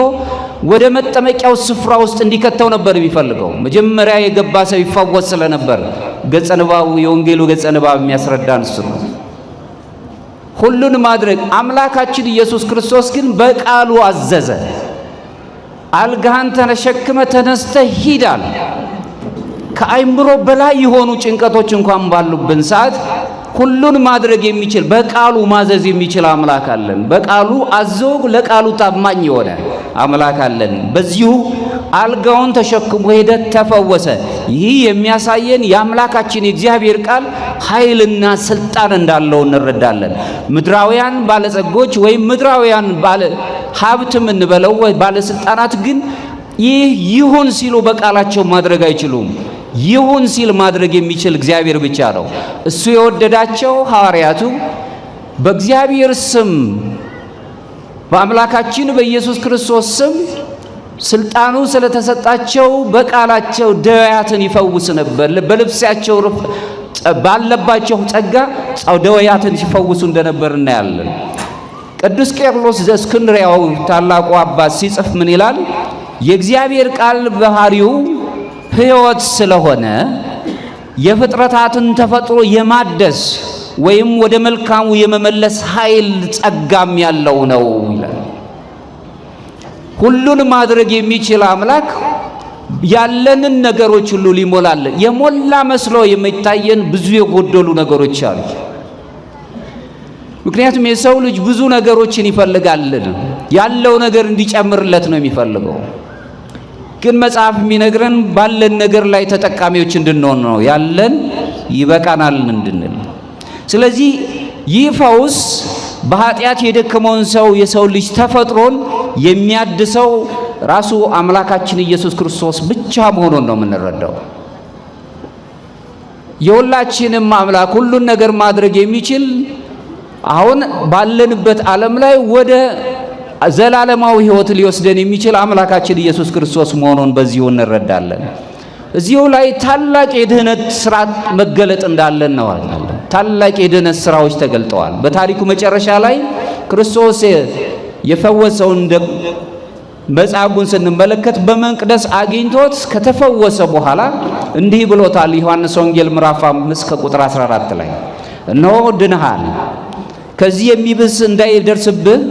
ወደ መጠመቂያው ስፍራ ውስጥ እንዲከተው ነበር የሚፈልገው። መጀመሪያ የገባ ሰው ይፈወስ ስለነበር ገጸ ንባቡ የወንጌሉ ገጸ ንባብ የሚያስረዳን እሱ ነው። ሁሉን ማድረግ አምላካችን ኢየሱስ ክርስቶስ ግን በቃሉ አዘዘ። አልጋህን ተሸክመ ተነስተ ሂዳል። ከአይምሮ በላይ የሆኑ ጭንቀቶች እንኳን ባሉብን ሰዓት ሁሉን ማድረግ የሚችል በቃሉ ማዘዝ የሚችል አምላክ አለን። በቃሉ አዞ ለቃሉ ታማኝ የሆነ አምላክ አለን። በዚሁ አልጋውን ተሸክሞ ሄደ፣ ተፈወሰ። ይህ የሚያሳየን የአምላካችን የእግዚአብሔር ቃል ኃይልና ስልጣን እንዳለው እንረዳለን። ምድራውያን ባለጸጎች ወይም ምድራውያን ሀብትም እንበለው ባለስልጣናት ግን ይህ ይሁን ሲሉ በቃላቸው ማድረግ አይችሉም። ይሁን ሲል ማድረግ የሚችል እግዚአብሔር ብቻ ነው። እሱ የወደዳቸው ሐዋርያቱ በእግዚአብሔር ስም በአምላካችን በኢየሱስ ክርስቶስ ስም ስልጣኑ ስለተሰጣቸው በቃላቸው ደዌያትን ይፈውስ ነበር። በልብሳቸው ባለባቸው ጸጋ ደዌያትን ሲፈውሱ እንደነበር እናያለን። ቅዱስ ቄርሎስ ዘእስክንድርያው ታላቁ አባት ሲጽፍ ምን ይላል? የእግዚአብሔር ቃል ባህሪው ሕይወት ስለሆነ የፍጥረታትን ተፈጥሮ የማደስ ወይም ወደ መልካሙ የመመለስ ኃይል ጸጋም ያለው ነው ይላል። ሁሉን ማድረግ የሚችል አምላክ ያለንን ነገሮች ሁሉ ሊሞላልን፣ የሞላ መስሎ የሚታየን ብዙ የጎደሉ ነገሮች አሉ። ምክንያቱም የሰው ልጅ ብዙ ነገሮችን ይፈልጋል። ያለው ነገር እንዲጨምርለት ነው የሚፈልገው። ግን መጽሐፍ የሚነግረን ባለን ነገር ላይ ተጠቃሚዎች እንድንሆን ነው፣ ያለን ይበቃናል እንድንል። ስለዚህ ይህ ፈውስ በኃጢአት የደከመውን ሰው የሰው ልጅ ተፈጥሮን የሚያድሰው ራሱ አምላካችን ኢየሱስ ክርስቶስ ብቻ መሆኑን ነው የምንረዳው። የሁላችንም አምላክ ሁሉን ነገር ማድረግ የሚችል አሁን ባለንበት ዓለም ላይ ወደ ዘላለማዊ ሕይወት ሊወስደን የሚችል አምላካችን ኢየሱስ ክርስቶስ መሆኑን በዚሁ እንረዳለን። እዚሁ ላይ ታላቅ የድህነት ስራ መገለጥ እንዳለን ነው። ታላቅ የድህነት ስራዎች ተገልጠዋል። በታሪኩ መጨረሻ ላይ ክርስቶስ የፈወሰውን መጻጉዕን ስንመለከት በመቅደስ አግኝቶት ከተፈወሰ በኋላ እንዲህ ብሎታል። ዮሐንስ ወንጌል ምዕራፍ 5 ከቁጥር 14 ላይ እነሆ ድነሃል፣ ከዚህ የሚብስ እንዳይደርስብህ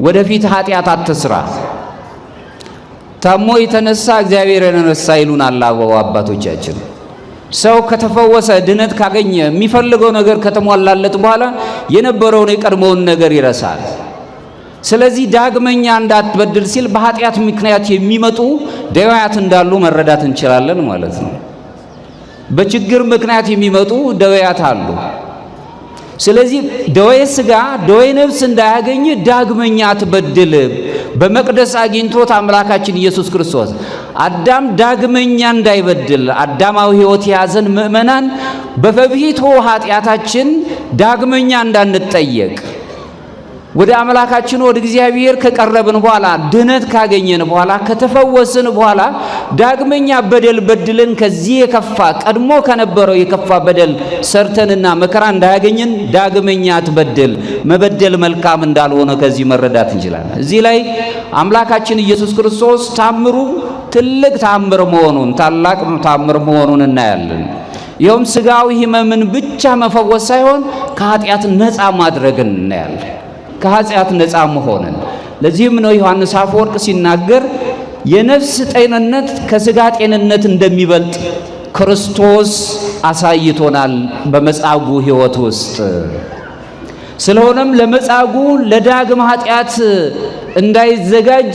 ወደፊት ኃጢአት አትስራ። ታሞ የተነሳ እግዚአብሔርን ረሳ ይሉናል አበው አባቶቻችን። ሰው ከተፈወሰ ድነት ካገኘ የሚፈልገው ነገር ከተሟላለት በኋላ የነበረውን የቀድሞውን ነገር ይረሳል። ስለዚህ ዳግመኛ እንዳትበድል ሲል በኃጢአት ምክንያት የሚመጡ ደዌያት እንዳሉ መረዳት እንችላለን ማለት ነው። በችግር ምክንያት የሚመጡ ደዌያት አሉ። ስለዚህ ደዌ ሥጋ ደዌ ነፍስ እንዳያገኝ ዳግመኛ አትበድል። በመቅደስ አግኝቶት አምላካችን ኢየሱስ ክርስቶስ አዳም ዳግመኛ እንዳይበድል አዳማዊ ሕይወት የያዘን ምእመናን በፊቱ ኃጢአታችን ዳግመኛ እንዳንጠየቅ ወደ አምላካችን ወደ እግዚአብሔር ከቀረብን በኋላ ድነት ካገኘን በኋላ ከተፈወስን በኋላ ዳግመኛ በደል በድለን ከዚህ የከፋ ቀድሞ ከነበረው የከፋ በደል ሰርተንና መከራ እንዳያገኘን ዳግመኛ አትበድል። መበደል መልካም እንዳልሆነ ከዚህ መረዳት እንችላለን። እዚህ ላይ አምላካችን ኢየሱስ ክርስቶስ ታምሩ ትልቅ ታምር መሆኑን ታላቅ ታምር መሆኑን እናያለን። ይኸውም ሥጋዊ ሕመምን ብቻ መፈወስ ሳይሆን ከኃጢአት ነፃ ማድረግን እናያለን። ከኃጢአት ነፃ መሆንን። ለዚህም ነው ዮሐንስ አፈወርቅ ሲናገር የነፍስ ጤንነት ከሥጋ ጤንነት እንደሚበልጥ ክርስቶስ አሳይቶናል በመጻጉዕ ሕይወት ውስጥ። ስለሆነም ለመጻጉዕ ለዳግም ኃጢአት እንዳይዘጋጅ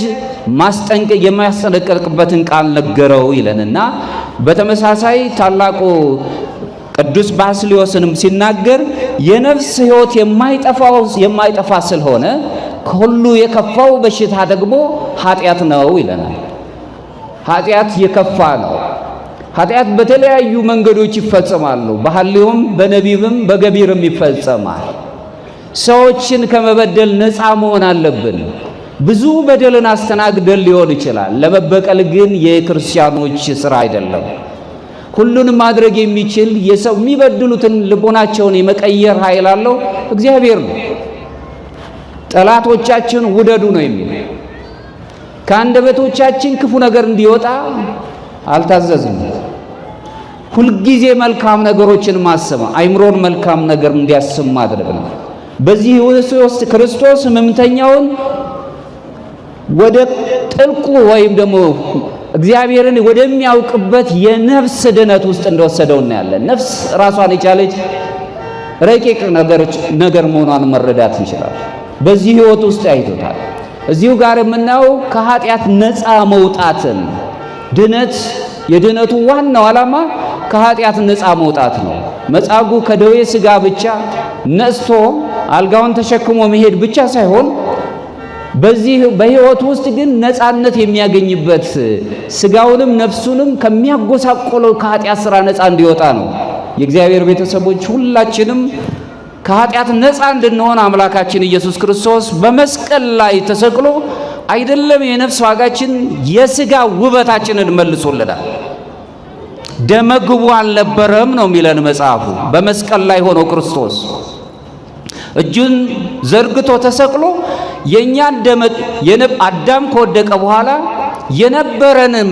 የሚያስጠነቅቅበትን ቃል ነገረው ይለንና በተመሳሳይ ታላቁ ቅዱስ ባስልዮስንም ሲናገር የነፍስ ሕይወት የማይጠፋ ስለሆነ ከሁሉ የከፋው በሽታ ደግሞ ኃጢአት ነው ይለናል። ኃጢአት የከፋ ነው። ኃጢአት በተለያዩ መንገዶች ይፈጸማሉ። በሐልዮም በነቢብም በገቢርም ይፈጸማል። ሰዎችን ከመበደል ነፃ መሆን አለብን። ብዙ በደልን አስተናግደን ሊሆን ይችላል። ለመበቀል ግን የክርስቲያኖች ስራ አይደለም። ሁሉንም ማድረግ የሚችል የሰው የሚበድሉትን ልቦናቸውን የመቀየር ኃይል አለው እግዚአብሔር ነው። ጠላቶቻችን ውደዱ ነው የሚለው። ከአንደበቶቻችን ክፉ ነገር እንዲወጣ አልታዘዝም። ሁልጊዜ መልካም ነገሮችን ማሰብ፣ አይምሮን መልካም ነገር እንዲያስብ ማድረግ ነው። በዚህ ውስጥ ክርስቶስ ሕመምተኛውን ወደ ጥልቁ ወይም ደግሞ እግዚአብሔርን ወደሚያውቅበት የነፍስ ድነት ውስጥ እንደወሰደው እናያለን። ነፍስ ራሷን የቻለች ረቂቅ ነገር መሆኗን መረዳት እንችላለን። በዚህ ህይወት ውስጥ አይቶታል። እዚሁ ጋር የምናየው ከኃጢአት ነፃ መውጣትን ድነት የድነቱ ዋናው ዓላማ ከኃጢአት ነፃ መውጣት ነው። መጻጉዕ ከደዌ ሥጋ ብቻ ነጽቶ አልጋውን ተሸክሞ መሄድ ብቻ ሳይሆን በዚህ በህይወት ውስጥ ግን ነፃነት የሚያገኝበት ሥጋውንም ነፍሱንም ከሚያጎሳቆለው ከኃጢአት ሥራ ነፃ እንዲወጣ ነው። የእግዚአብሔር ቤተሰቦች ሁላችንም ከኃጢአት ነፃ እንድንሆን አምላካችን ኢየሱስ ክርስቶስ በመስቀል ላይ ተሰቅሎ አይደለም የነፍስ ዋጋችን የሥጋ ውበታችንን መልሶልናል። ደመግቡ አልነበረም ነው የሚለን መጽሐፉ። በመስቀል ላይ ሆኖ ክርስቶስ እጁን ዘርግቶ ተሰቅሎ የኛን አዳም ከወደቀ በኋላ የነበረንም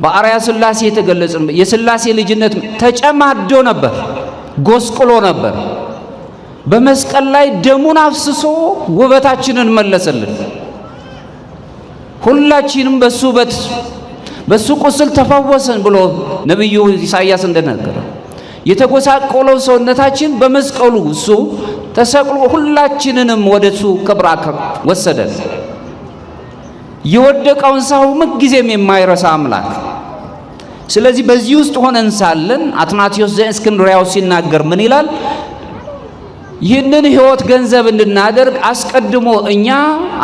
በአርአያ ሥላሴ የተገለጸ የሥላሴ ልጅነት ተጨማዶ ነበር፣ ጎስቁሎ ነበር። በመስቀል ላይ ደሙን አፍስሶ ውበታችንን መለሰልን። ሁላችንም በሱ ቁስል ተፈወሰን ብሎ ነብዩ ኢሳይያስ እንደነገረ የተጎሳቆለው ሰውነታችን በመስቀሉ እሱ ተሰቅሎ ሁላችንንም ወደሱ ክብር ወሰደን። የወደቀውን ሰው ምንጊዜም የማይረሳ አምላክ። ስለዚህ በዚህ ውስጥ ሆነን ሳለን አትናቴዎስ ዘእስክንድርያው ሲናገር ምን ይላል? ይህንን ሕይወት ገንዘብ እንድናደርግ አስቀድሞ እኛ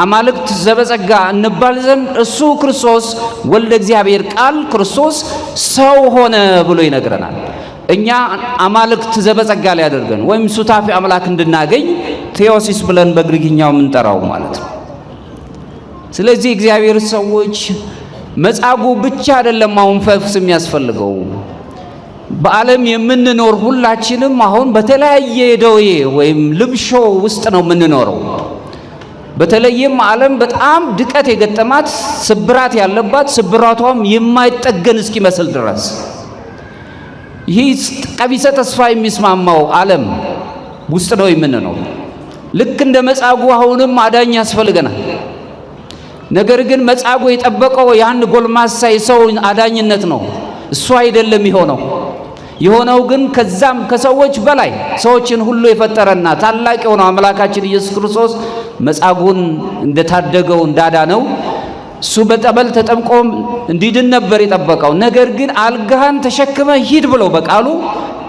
አማልክት ዘበጸጋ እንባል ዘንድ እሱ ክርስቶስ ወልደ እግዚአብሔር ቃል ክርስቶስ ሰው ሆነ ብሎ ይነግረናል። እኛ አማልክት ዘበጸጋ ሊያደርገን ወይም ሱታፊ አምላክ እንድናገኝ ቴዎሲስ ብለን በግሪክኛው የምንጠራው ማለት ነው። ስለዚህ እግዚአብሔር ሰዎች መጻጉዕ ብቻ አይደለም አሁን ፈውስ የሚያስፈልገው። በዓለም የምንኖር ሁላችንም አሁን በተለያየ ደዌ ወይም ልምሾ ውስጥ ነው የምንኖረው። በተለይም ዓለም በጣም ድቀት የገጠማት ስብራት ያለባት ስብራቷም የማይጠገን እስኪመስል ድረስ ይህ ቀቢጸ ተስፋ የሚስማማው ዓለም ውስጥ ነው የምንኖር። ልክ እንደ መጻጉዕ አሁንም አዳኝ ያስፈልገናል። ነገር ግን መጻጉዕ የጠበቀው ያን ጎልማሳ የሰው አዳኝነት ነው። እሱ አይደለም የሆነው ግን ከዛም ከሰዎች በላይ ሰዎችን ሁሉ የፈጠረና ታላቅ የሆነው አምላካችን ኢየሱስ ክርስቶስ መጻጉዕን እንደታደገው እንዳዳነው እሱ በጠበል ተጠምቆ እንዲድን ነበር የጠበቀው። ነገር ግን አልጋህን ተሸክመ ሂድ ብለው በቃሉ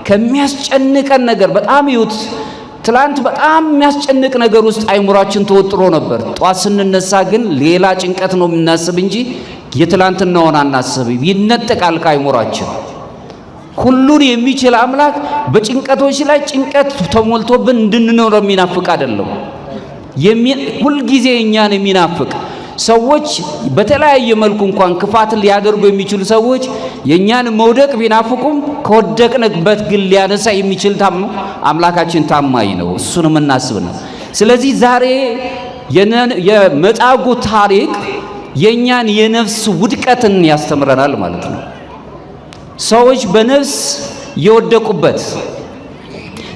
ከሚያስጨንቀን ነገር በጣም ይዩት። ትላንት በጣም የሚያስጨንቅ ነገር ውስጥ አይምሯችን ተወጥሮ ነበር። ጧት ስንነሳ ግን ሌላ ጭንቀት ነው የምናስብ እንጂ የትላንትናውን አናስብ። ይነጠቃል ከአይምሯችን። ሁሉን የሚችል አምላክ በጭንቀቶች ላይ ጭንቀት ተሞልቶብን እንድንኖር የሚናፍቅ አይደለም። ሁልጊዜ እኛን የሚናፍቅ ሰዎች በተለያየ መልኩ እንኳን ክፋትን ሊያደርጉ የሚችሉ ሰዎች የኛን መውደቅ ቢናፍቁም ከወደቅንበት ግን ሊያነሳ የሚችል አምላካችን ታማኝ ነው። እሱን የምናስብ ነው። ስለዚህ ዛሬ የመጻጉዕ ታሪክ የኛን የነፍስ ውድቀትን ያስተምረናል ማለት ነው። ሰዎች በነፍስ የወደቁበት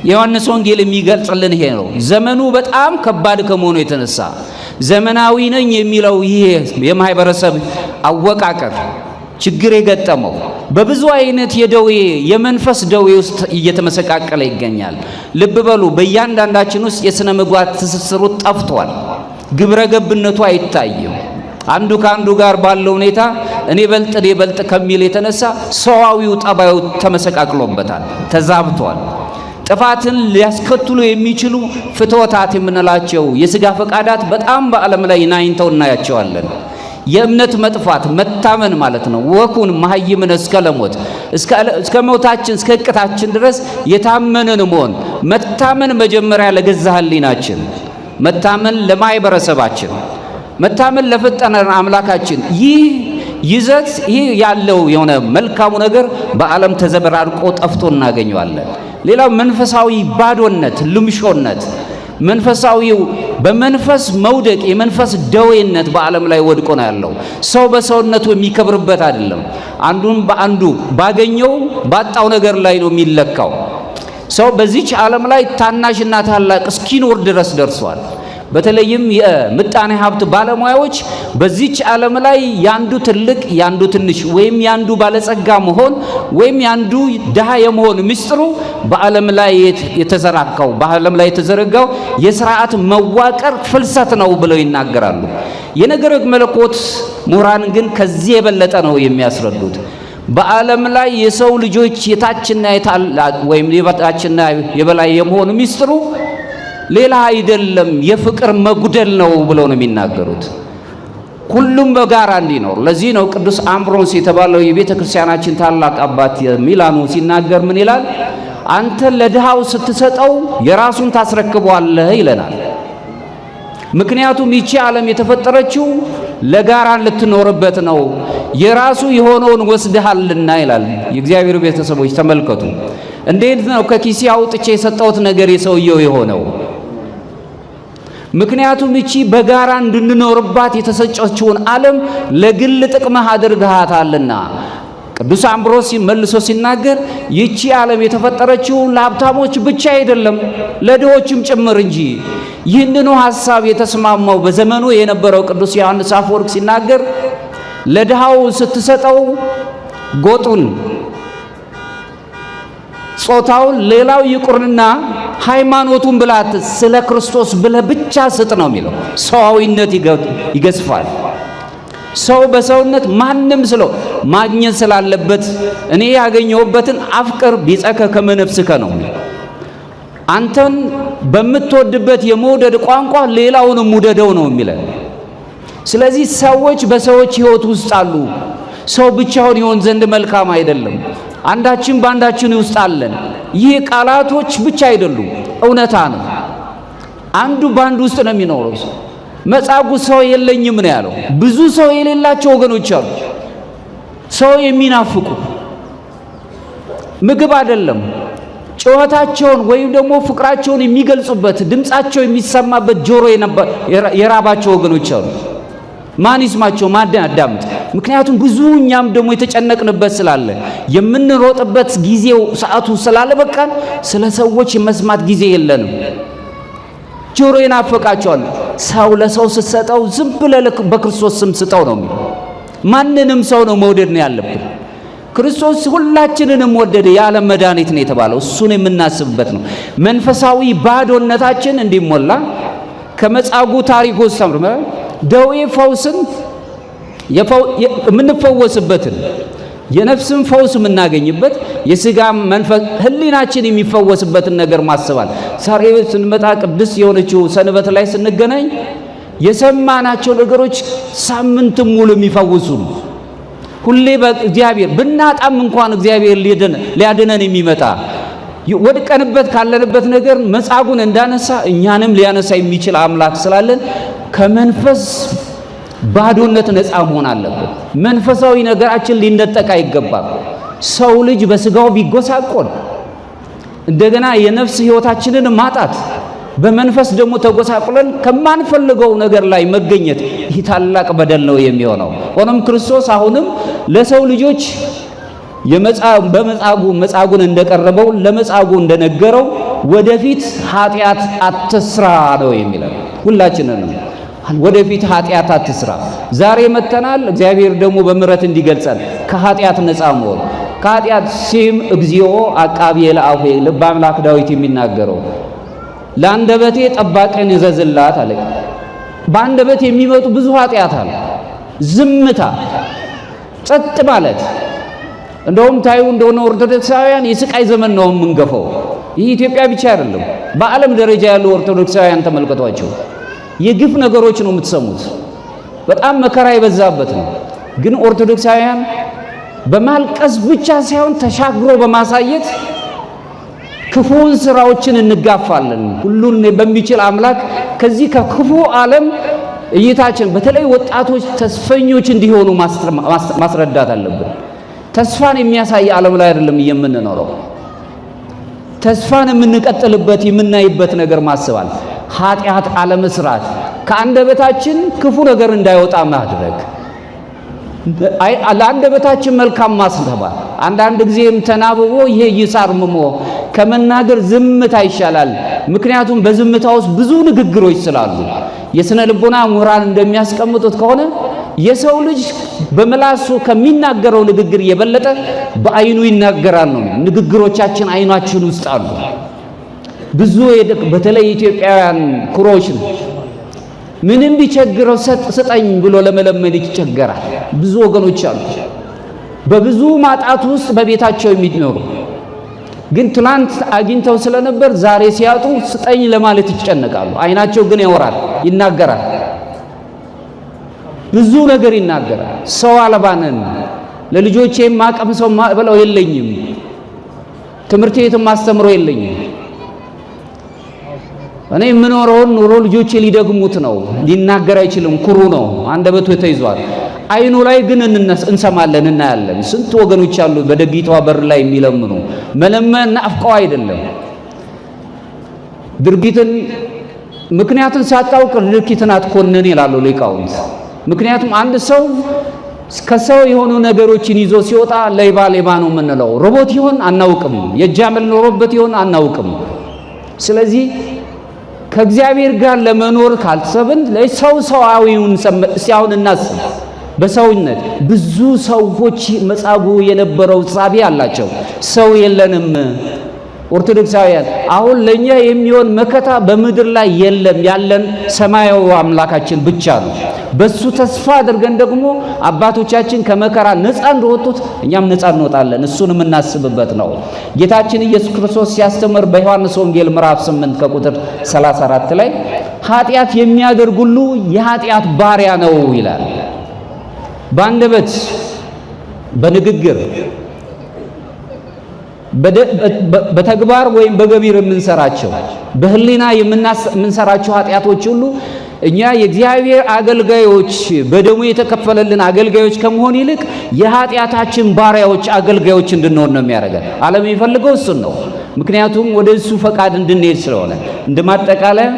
የዮሐንስ ወንጌል የሚገልጽልን ይሄ ነው። ዘመኑ በጣም ከባድ ከመሆኑ የተነሳ ዘመናዊ ነኝ የሚለው ይሄ የማህበረሰብ አወቃቀር ችግር የገጠመው በብዙ አይነት የመንፈስ ደዌ ውስጥ እየተመሰቃቀለ ይገኛል። ልብ በሉ፣ በእያንዳንዳችን ውስጥ የሥነ ምግባር ትስስሩ ጠፍቷል። ግብረ ገብነቱ አይታይም። አንዱ ከአንዱ ጋር ባለው ሁኔታ እኔ በልጥ ከሚል የተነሳ ሰዋዊው ጠባዩ ተመሰቃቅሎበታል፣ ተዛብቷል። ጥፋትን ሊያስከትሉ የሚችሉ ፍትወታት የምንላቸው የሥጋ ፈቃዳት በጣም በዓለም ላይ ናኝተው እናያቸዋለን። የእምነት መጥፋት መታመን ማለት ነው። ወኩን መሐይምን እስከ ለሞት እስከ ሞታችን እስከ እቅታችን ድረስ የታመንን መሆን መታመን መጀመሪያ ለገዛ ሕሊናችን መታመን ለማይበረሰባችን፣ መታመን ለፈጠረን አምላካችን ይህ ይዘት ይህ ያለው የሆነ መልካሙ ነገር በዓለም ተዘበራርቆ ጠፍቶ እናገኘዋለን። ሌላው መንፈሳዊ ባዶነት፣ ልምሾነት፣ መንፈሳዊው በመንፈስ መውደቅ፣ የመንፈስ ደዌነት በዓለም ላይ ወድቆ ነው ያለው። ሰው በሰውነቱ የሚከብርበት አይደለም። አንዱን በአንዱ ባገኘው ባጣው ነገር ላይ ነው የሚለካው። ሰው በዚች ዓለም ላይ ታናሽና ታላቅ እስኪኖር ድረስ ደርሷል። በተለይም የምጣኔ ሀብት ባለሙያዎች በዚች ዓለም ላይ ያንዱ ትልቅ ያንዱ ትንሽ ወይም ያንዱ ባለጸጋ መሆን ወይም ያንዱ ድሃ የመሆን ምስጢሩ በዓለም ላይ የተዘረጋው የሥርዓት መዋቅር ፍልሰት ነው ብለው ይናገራሉ። የነገረ መለኮት ምሁራን ግን ከዚህ የበለጠ ነው የሚያስረዱት። በዓለም ላይ የሰው ልጆች የታችና የታላቅ ወይም የበታችና የበላይ የመሆን ምስጢሩ ሌላ አይደለም፣ የፍቅር መጉደል ነው ብለው ነው የሚናገሩት። ሁሉም በጋራ እንዲኖር። ለዚህ ነው ቅዱስ አምብሮስ የተባለው የቤተ ክርስቲያናችን ታላቅ አባት ሚላኑ ሲናገር ምን ይላል? አንተ ለድሃው ስትሰጠው የራሱን ታስረክበዋለህ ይለናል። ምክንያቱም ይቺ ዓለም የተፈጠረችው ለጋራ ልትኖርበት ነው፣ የራሱ የሆነውን ወስደሃልና ይላል። የእግዚአብሔር ቤተሰቦች ተመልከቱ። እንዴት ነው ከኪሴ አውጥቼ የሰጠሁት ነገር የሰውየው የሆነው? ምክንያቱም እቺ በጋራ እንድንኖርባት የተሰጨችውን ዓለም ለግል ጥቅምህ አድርገሃታልና። ቅዱስ አምብሮስ መልሶ ሲናገር ይቺ ዓለም የተፈጠረችው ለሀብታሞች ብቻ አይደለም ለድሆችም ጭምር እንጂ። ይህንኑ ሐሳብ የተስማማው በዘመኑ የነበረው ቅዱስ ዮሐንስ አፈወርቅ ሲናገር ለድሃው ስትሰጠው ጎጡን፣ ጾታውን፣ ሌላው ይቁርና ሃይማኖቱን ብላት ስለ ክርስቶስ ብለህ ብቻ ስጥ ነው የሚለው። ሰዋዊነት ይገዝፋል። ሰው በሰውነት ማንም ስለው ማግኘት ስላለበት እኔ ያገኘሁበትን አፍቅር ቢጸከ ከመነፍስከ ነው። አንተን በምትወድበት የመውደድ ቋንቋ ሌላውንም ውደደው ነው የሚለን። ስለዚህ ሰዎች በሰዎች ሕይወት ውስጥ አሉ። ሰው ብቻውን ይሆን ዘንድ መልካም አይደለም። አንዳችን በአንዳችን ውስጥ አለን። ይህ ቃላቶች ብቻ አይደሉም፣ እውነታ ነው። አንዱ በአንዱ ውስጥ ነው የሚኖረው። መጻጉዕ ሰው የለኝም ነው ያለው። ብዙ ሰው የሌላቸው ወገኖች አሉ። ሰው የሚናፍቁ ምግብ አይደለም ጩኸታቸውን ወይም ደግሞ ፍቅራቸውን የሚገልጹበት ድምጻቸው የሚሰማበት ጆሮ የራባቸው ወገኖች አሉ። ማን ይስማቸው? ማን ያዳምጥ? ምክንያቱም ብዙ እኛም ደግሞ የተጨነቅንበት ስላለ የምንሮጥበት ጊዜው ሰዓቱ ስላለ በቃን ስለ ሰዎች መስማት ጊዜ የለንም። ጆሮ ይናፈቃቸዋል። ሰው ለሰው ስትሰጠው ዝም ብለህ በክርስቶስ ስም ስጠው ነው የሚለው። ማንንም ሰው ነው መውደድ ነው ያለብን። ክርስቶስ ሁላችንንም ወደደ፣ የዓለም መድኃኒት ነው የተባለው እሱን የምናስብበት ነው። መንፈሳዊ ባዶነታችን እንዲሞላ ከመጻጉዕ ታሪክ ውስጥ ተምረን ደዌ ፈውስን የምንፈወስበትን የነፍስን ፈውስ የምናገኝበት የሥጋም መንፈስ ህሊናችን የሚፈወስበትን ነገር ማሰባል። ዛሬ ስንመጣ ቅዱስ የሆነችው ሰንበት ላይ ስንገናኝ የሰማናቸው ነገሮች ሳምንትም ሙሉ የሚፈውሱ ሁሌ በእግዚአብሔር ብናጣም እንኳን እግዚአብሔር ሊያድነን የሚመጣ ወድቀንበት ካለንበት ነገር መጻጉዕን እንዳነሳ እኛንም ሊያነሳ የሚችል አምላክ ስላለን ከመንፈስ ባዶነት ነፃ መሆን አለበት። መንፈሳዊ ነገራችን ሊነጠቅ አይገባም። ሰው ልጅ በስጋው ቢጎሳቆል እንደገና የነፍስ ህይወታችንን ማጣት በመንፈስ ደግሞ ተጎሳቁለን ከማንፈልገው ነገር ላይ መገኘት ይህ ታላቅ በደል ነው የሚሆነው። ሆኖም ክርስቶስ አሁንም ለሰው ልጆች መጻጉዕን እንደቀረበው ለመጻጉዕ እንደነገረው ወደፊት ኃጢአት አትስራ ነው የሚለው። ሁላችንንም ወደፊት ኃጢአት አትስራ። ዛሬ መተናል። እግዚአብሔር ደግሞ በምሕረት እንዲገልጸን ከኃጢአት ነፃ መሆን ከኃጢአት ሲም እግዚኦ አቃብየ ለአፌ ልበ አምላክ ዳዊት የሚናገረው ለአንደበቴ ጠባቂን እዘዝላት አለ። በአንደበት የሚመጡ ብዙ ኃጢአት አለ። ዝምታ፣ ጸጥ ማለት። እንደውም ታዩ እንደሆነ ኦርቶዶክሳውያን የስቃይ ዘመን ነው የምንገፈው። ይህ ኢትዮጵያ ብቻ አይደለም፣ በዓለም ደረጃ ያሉ ኦርቶዶክሳውያን ተመልከቷቸው። የግፍ ነገሮች ነው የምትሰሙት። በጣም መከራ የበዛበት ነው። ግን ኦርቶዶክሳውያን በማልቀስ ብቻ ሳይሆን ተሻግሮ በማሳየት ክፉን ስራዎችን እንጋፋለን። ሁሉን በሚችል አምላክ ከዚህ ከክፉ ዓለም እይታችን በተለይ ወጣቶች ተስፈኞች እንዲሆኑ ማስረዳት አለብን። ተስፋን የሚያሳይ ዓለም ላይ አይደለም የምንኖረው። ተስፋን የምንቀጥልበት የምናይበት ነገር ማስባል፣ ኃጢአት አለመስራት፣ ከአንደበታችን ክፉ ነገር እንዳይወጣ ማድረግ፣ ለአንደበታችን መልካም ማስተባል። አንዳንድ ጊዜም ተናብቦ ይሄ ይሳርምሞ ከመናገር ዝምታ ይሻላል። ምክንያቱም በዝምታ ውስጥ ብዙ ንግግሮች ስላሉ የሥነ ልቦና ምሁራን እንደሚያስቀምጡት ከሆነ የሰው ልጅ በመላሱ ከሚናገረው ንግግር የበለጠ በአይኑ ይናገራል ነው። ንግግሮቻችን አይናችን ውስጥ አሉ። ብዙ በተለይ ኢትዮጵያውያን ኩሮች ነው። ምንም ቢቸግረው ስጠኝ ብሎ ለመለመን ይቸገራል። ብዙ ወገኖች አሉ በብዙ ማጣት ውስጥ በቤታቸው የሚኖሩ ግን ትላንት አግኝተው ስለነበር ዛሬ ሲያጡ ስጠኝ ለማለት ይጨነቃሉ። አይናቸው ግን ያወራል፣ ይናገራል፣ ብዙ ነገር ይናገራል። ሰው አልባነን፣ ለልጆቼ ማቀም ሰው ብለው የለኝም፣ ትምህርት ቤትም ማስተምሮ የለኝም፣ እኔ የምኖረውን ኑሮ ልጆቼ ሊደግሙት ነው። ሊናገር አይችልም፣ ኩሩ ነው፣ አንደበቱ ተይዟል። አይኑ ላይ ግን እንሰማለን፣ እናያለን። ስንት ወገኖች አሉ በደጊቷ በር ላይ የሚለምኑ። መለመን ናፍቀው አይደለም፣ ድርጊትን ምክንያቱን ሳታውቅ ድርጊትን አትኮንን ይላሉ ሊቃውንት። ምክንያቱም አንድ ሰው ከሰው የሆኑ ነገሮችን ይዞ ሲወጣ ሌባ ነው የምንለው። ሮቦት ይሆን አናውቅም፣ የጃመል ኖሮበት ይሆን አናውቅም። ስለዚህ ከእግዚአብሔር ጋር ለመኖር ካልሰብን ለሰው ሰዋዊውን ሲያውን እናስብ። በሰውነት ብዙ ሰዎች መጻጉዕ የነበረው ጻቢ አላቸው። ሰው የለንም ኦርቶዶክሳውያን፣ አሁን ለኛ የሚሆን መከታ በምድር ላይ የለም፣ ያለን ሰማያዊ አምላካችን ብቻ ነው። በሱ ተስፋ አድርገን ደግሞ አባቶቻችን ከመከራ ነፃ እንደወጡት እኛም ነፃ እንወጣለን። እሱን የምናስብበት ነው። ጌታችን ኢየሱስ ክርስቶስ ሲያስተምር በዮሐንስ ወንጌል ምዕራፍ 8 ከቁጥር 34 ላይ ኃጢአት የሚያደርግ ሁሉ የኃጢአት ባሪያ ነው ይላል። በአንደበት በንግግር በተግባር ወይም በገቢር የምንሰራቸው በህሊና የምንሰራቸው ኃጢአቶች ሁሉ እኛ የእግዚአብሔር አገልጋዮች በደሙ የተከፈለልን አገልጋዮች ከመሆን ይልቅ የኃጢአታችን ባሪያዎች አገልጋዮች እንድንሆን ነው የሚያደርገን። ዓለም የሚፈልገው እሱን ነው። ምክንያቱም ወደ እሱ ፈቃድ እንድንሄድ ስለሆነ። እንደማጠቃለያ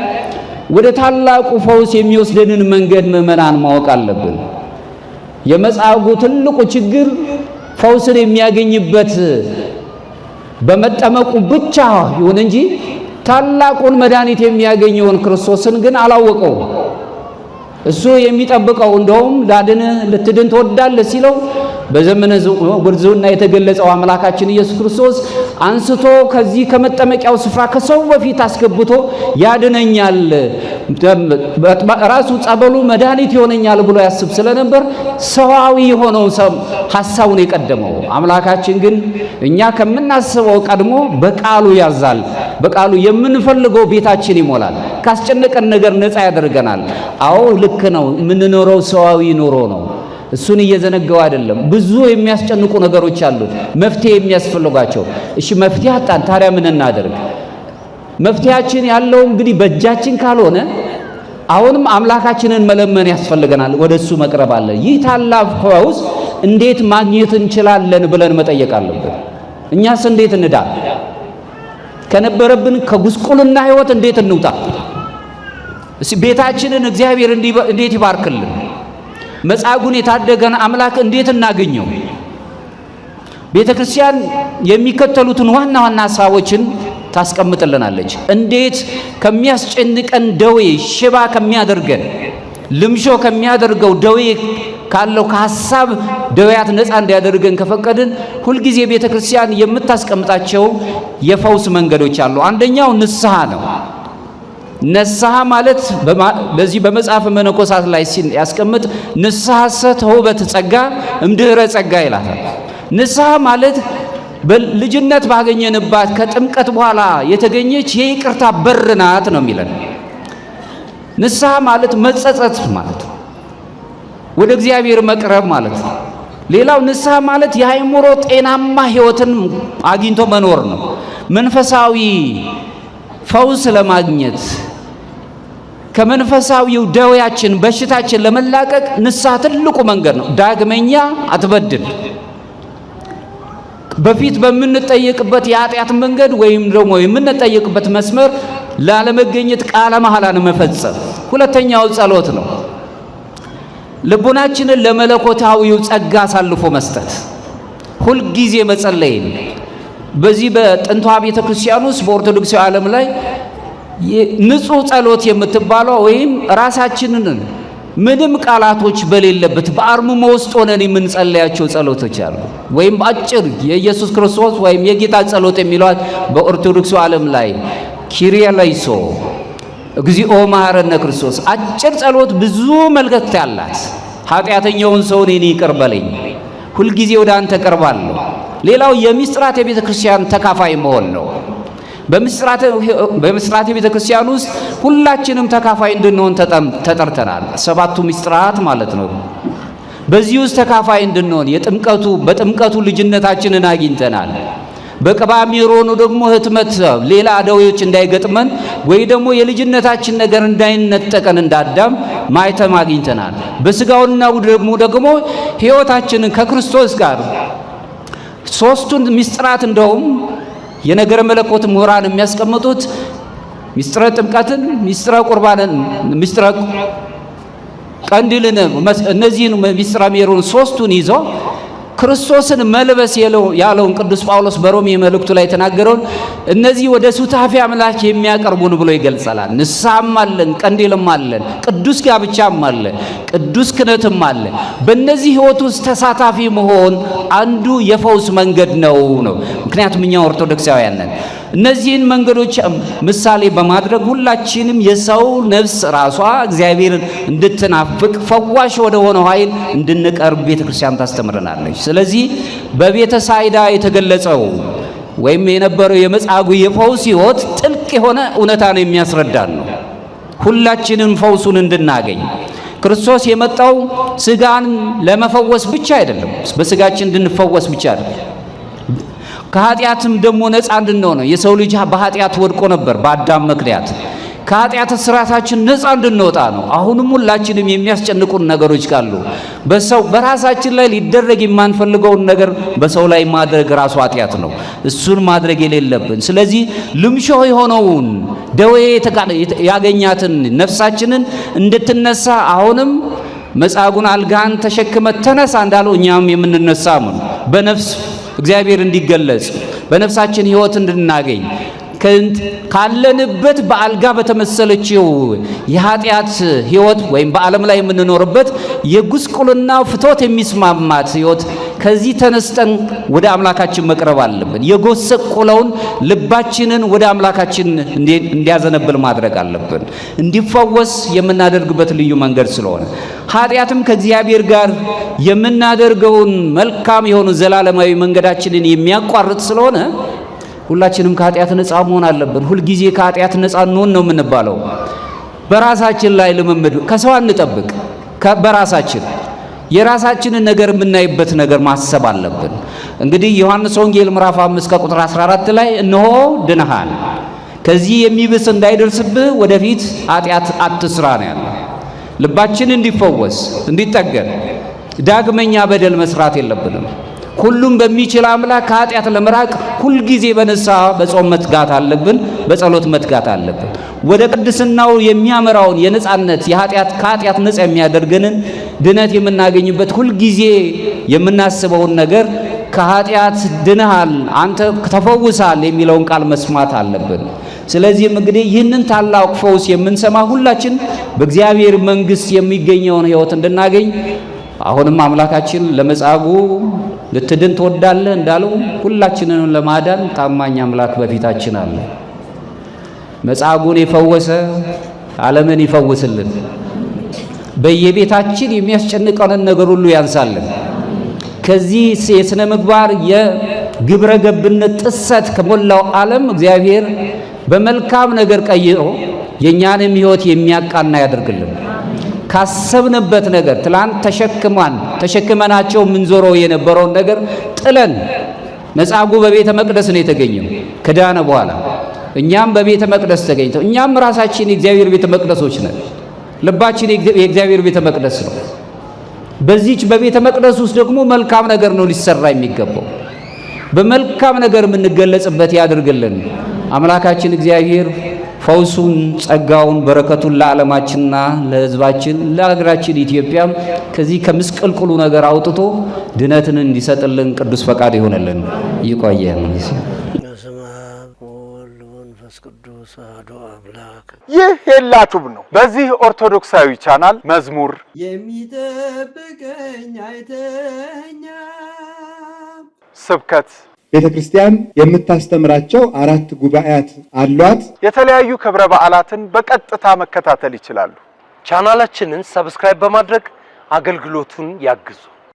ወደ ታላቁ ፈውስ የሚወስደንን መንገድ ምዕመናን ማወቅ አለብን። የመጻጉዕ ትልቁ ችግር ፈውስን የሚያገኝበት በመጠመቁ ብቻ ይሁን እንጂ ታላቁን መድኃኒት የሚያገኘውን ክርስቶስን ግን አላወቀው። እሱ የሚጠብቀው እንደውም ልትድን ትወዳለህ ሲለው በዘመነ ጉርዝውና የተገለጸው አምላካችን ኢየሱስ ክርስቶስ አንስቶ ከዚህ ከመጠመቂያው ስፍራ ከሰው በፊት አስገብቶ ያድነኛል፣ ራሱ ጸበሉ መድኃኒት ይሆነኛል ብሎ ያስብ ስለነበር ሰዋዊ የሆነው ሐሳቡን የቀደመው። አምላካችን ግን እኛ ከምናስበው ቀድሞ በቃሉ ያዛል። በቃሉ የምንፈልገው ቤታችን ይሞላል። ካስጨነቀን ነገር ነፃ ያደርገናል። አዎ ልክ ነው፣ የምንኖረው ሰዋዊ ኑሮ ነው። እሱን እየዘነጋው አይደለም። ብዙ የሚያስጨንቁ ነገሮች አሉ፣ መፍትሄ የሚያስፈልጓቸው። እሺ መፍትሄ አጣን፣ ታዲያ ምን እናደርግ? መፍትሄያችን ያለው እንግዲህ በእጃችን ካልሆነ አሁንም አምላካችንን መለመን ያስፈልገናል። ወደሱ መቅረብ አለ። ይህ ታላቅ ፈውስ እንዴት ማግኘት እንችላለን ብለን መጠየቅ አለብን። እኛስ እንዴት እንዳል ከነበረብን ከጉስቁልና ህይወት እንዴት እንውጣ? እሺ ቤታችንን እግዚአብሔር እንዴት ይባርክልን? መጻጉዕን የታደገን አምላክ እንዴት እናገኘው? ቤተክርስቲያን የሚከተሉትን ዋና ዋና ሐሳቦችን ታስቀምጥልናለች። እንዴት ከሚያስጨንቀን ደዌ፣ ሽባ ከሚያደርገን፣ ልምሾ ከሚያደርገው ደዌ ካለው ከሐሳብ ደዌያት ነፃ እንዲያደርገን ከፈቀድን ሁልጊዜ ቤተክርስቲያን የምታስቀምጣቸው የፈውስ መንገዶች አሉ። አንደኛው ንስሐ ነው። ንስሐ ማለት በዚህ በመጽሐፈ መነኮሳት ላይ ያስቀምጥ ንስሐሰ ተውበት ጸጋ እምድኅረ ጸጋ ይላታል። ንስሐ ማለት በልጅነት ባገኘንባት ከጥምቀት በኋላ የተገኘች የይቅርታ በር ናት ነው የሚለን። ንስሐ ማለት መጸጸት ማለት ወደ እግዚአብሔር መቅረብ ማለት ነው። ሌላው ንስሐ ማለት የአእምሮ ጤናማ ህይወትን አግኝቶ መኖር ነው። መንፈሳዊ ፈውስ ለማግኘት ከመንፈሳዊው ደዌያችን በሽታችን ለመላቀቅ ንስሐ ትልቁ መንገድ ነው። ዳግመኛ አትበድል። በፊት በምንጠየቅበት የኃጢአት መንገድ ወይም ደግሞ የምንጠየቅበት መስመር ላለመገኘት ቃለ መሐላን መፈጸም። ሁለተኛው ጸሎት ነው። ልቡናችንን ለመለኮታዊው ጸጋ አሳልፎ መስጠት፣ ሁልጊዜ መጸለይ። በዚህ በጥንቷ ቤተክርስቲያን ውስጥ በኦርቶዶክሳዊ ዓለም ላይ ንጹህ ጸሎት የምትባለው ወይም ራሳችንን ምንም ቃላቶች በሌለበት በአርምሞ ውስጥ ሆነን የምንጸልያቸው ጸሎቶች አሉ። ወይም አጭር የኢየሱስ ክርስቶስ ወይም የጌታ ጸሎት የሚሏት በኦርቶዶክሱ ዓለም ላይ ኪሪያላይሶ እግዚኦ መሐረነ ክርስቶስ፣ አጭር ጸሎት ብዙ መልእክት ያላት። ኃጢአተኛውን ሰው እኔን ይቅር በለኝ፣ ሁልጊዜ ወደ አንተ ቀርባለሁ። ሌላው የምስጢራት የቤተ ክርስቲያን ተካፋይ መሆን ነው። በምስጢራት የቤተ ክርስቲያን ውስጥ ሁላችንም ተካፋይ እንድንሆን ተጠርተናል። ሰባቱ ምስጢራት ማለት ነው። በዚህ ውስጥ ተካፋይ እንድንሆን በጥምቀቱ ልጅነታችንን አግኝተናል። በቅባ ሜሮኑ ደግሞ ህትመት ሌላ ደዌዎች እንዳይገጥመን ወይ ደግሞ የልጅነታችን ነገር እንዳይነጠቀን እንዳዳም ማይተም አግኝተናል። በስጋውና ደግሞ ሕይወታችንን ከክርስቶስ ጋር ሶስቱን ምስጢራት እንደውም የነገረ መለኮት ምሁራን የሚያስቀምጡት ምስጢረ ጥምቀትን፣ ምስጢረ ቁርባንን፣ ምስጢረ ቀንዲልን እነዚህን ምስጢረ ሜሮን ሶስቱን ይዞ ክርስቶስን መልበስ ያለውን ቅዱስ ጳውሎስ በሮሜ መልእክቱ ላይ የተናገረውን እነዚህ ወደ ሱታፊ አምላክ የሚያቀርቡን ብሎ ይገልጻል። ንስሐም አለን፣ ቀንዲልም አለን፣ ቅዱስ ጋብቻም አለ፣ ቅዱስ ክህነትም አለ። በእነዚህ ህይወት ውስጥ ተሳታፊ መሆን አንዱ የፈውስ መንገድ ነው። ምክንያቱም እኛ ኦርቶዶክሳውያን ነን። እነዚህን መንገዶች ምሳሌ በማድረግ ሁላችንም የሰው ነፍስ ራሷ እግዚአብሔርን እንድትናፍቅ ፈዋሽ ወደ ሆነው ኃይል እንድንቀርብ ቤተክርስቲያን ታስተምረናለች። ስለዚህ በቤተ ሳይዳ የተገለጸው ወይም የነበረው የመጻጉዕ የፈውስ ህይወት ጥልቅ የሆነ እውነታን የሚያስረዳን ነው። ሁላችንም ፈውሱን እንድናገኝ ክርስቶስ የመጣው ስጋን ለመፈወስ ብቻ አይደለም፣ በስጋችን እንድንፈወስ ብቻ አይደለም፣ ከኃጢአትም ደግሞ ነፃ እንድንሆን ነው። የሰው ልጅ በኃጢአት ወድቆ ነበር በአዳም ምክንያት። ከኃጢአት ስራታችን ነፃ እንድንወጣ ነው። አሁንም ሁላችንም የሚያስጨንቁን ነገሮች ካሉ በራሳችን ላይ ሊደረግ የማንፈልገውን ነገር በሰው ላይ ማድረግ ራሱ ኃጢአት ነው። እሱን ማድረግ የሌለብን። ስለዚህ ልምሾ የሆነውን ደዌ ያገኛትን ነፍሳችንን እንድትነሳ አሁንም መጻጉዕን አልጋን ተሸክመ ተነሳ እንዳለው እኛም የምንነሳ ነው። በነፍስ እግዚአብሔር እንዲገለጽ በነፍሳችን ህይወት እንድናገኝ ካለንበት በአልጋ በተመሰለችው የኃጢአት ህይወት ወይም በዓለም ላይ የምንኖርበት የጉስቁልና ፍቶት የሚስማማት ህይወት ከዚህ ተነስተን ወደ አምላካችን መቅረብ አለብን። የጎሰቆለውን ልባችንን ወደ አምላካችን እንዲያዘነብል ማድረግ አለብን። እንዲፈወስ የምናደርግበት ልዩ መንገድ ስለሆነ ኃጢአትም ከእግዚአብሔር ጋር የምናደርገውን መልካም የሆኑ ዘላለማዊ መንገዳችንን የሚያቋርጥ ስለሆነ ሁላችንም ከኃጢአት ነፃ መሆን አለብን። ሁልጊዜ ከኃጢአት ነፃ እንሆን ነው የምንባለው። በራሳችን ላይ ልምምድ ከሰው አንጠብቅ። በራሳችን የራሳችንን ነገር የምናይበት ነገር ማሰብ አለብን። እንግዲህ ዮሐንስ ወንጌል ምዕራፍ 5 ከቁጥር 14 ላይ እነሆ ድነሃል፣ ከዚህ የሚብስ እንዳይደርስብህ ወደፊት ኃጢአት አትስራ ነው ያለው። ልባችን እንዲፈወስ እንዲጠገን ዳግመኛ በደል መስራት የለብንም። ሁሉም በሚችል አምላክ ከኃጢአት ለመራቅ ሁልጊዜ በንስሐ በጾም መትጋት አለብን፣ በጸሎት መትጋት አለብን። ወደ ቅድስናው የሚያመራውን የነጻነት ከኃጢአት ነጻ የሚያደርገንን ድነት የምናገኝበት ሁልጊዜ የምናስበውን ነገር ከኃጢአት ድነሃል፣ አንተ ተፈውሳል የሚለውን ቃል መስማት አለብን። ስለዚህም እንግዲህ ይህንን ታላቅ ፈውስ የምንሰማ ሁላችን በእግዚአብሔር መንግሥት የሚገኘውን ሕይወት እንድናገኝ አሁንም አምላካችን ለመጻጉዕ ልትድን ትወዳለህ እንዳለው ሁላችንንም ለማዳን ታማኝ አምላክ በፊታችን አለ። መጻጉዕን የፈወሰ ዓለምን ይፈውስልን። በየቤታችን የሚያስጨንቀንን ነገር ሁሉ ያንሳልን። ከዚህ የሥነ ምግባር የግብረ ገብነት ጥሰት ከሞላው ዓለም እግዚአብሔር በመልካም ነገር ቀይሮ የእኛንም ሕይወት የሚያቃና ያደርግልን። ካሰብንበት ነገር ትላንት ተሸክመናቸው ምንዞረው የነበረውን ነገር ጥለን መጻጉዕ በቤተ መቅደስ ነው የተገኘው ከዳነ በኋላ። እኛም በቤተ መቅደስ ተገኝተው እኛም ራሳችን የእግዚአብሔር ቤተ መቅደሶች ነን። ልባችን የእግዚአብሔር ቤተ መቅደስ ነው። በዚህች በቤተ መቅደስ ውስጥ ደግሞ መልካም ነገር ነው ሊሰራ የሚገባው። በመልካም ነገር የምንገለጽበት ያድርግልን አምላካችን እግዚአብሔር። ፈውሱን፣ ጸጋውን፣ በረከቱን ለዓለማችንና ለሕዝባችን ለሀገራችን ኢትዮጵያም ከዚህ ከምስቅልቅሉ ነገር አውጥቶ ድነትን እንዲሰጥልን ቅዱስ ፈቃድ ይሆነልን። ይቆየን። ይህ ሄላቱብ ነው። በዚህ ኦርቶዶክሳዊ ቻናል መዝሙር የሚጠብቀኝ አይተኛ ስብከት ቤተክርስቲያን የምታስተምራቸው 4 ጉባኤያት አሏት። የተለያዩ ክብረ በዓላትን በቀጥታ መከታተል ይችላሉ። ቻናላችንን ሰብስክራይብ በማድረግ አገልግሎቱን ያግዙ።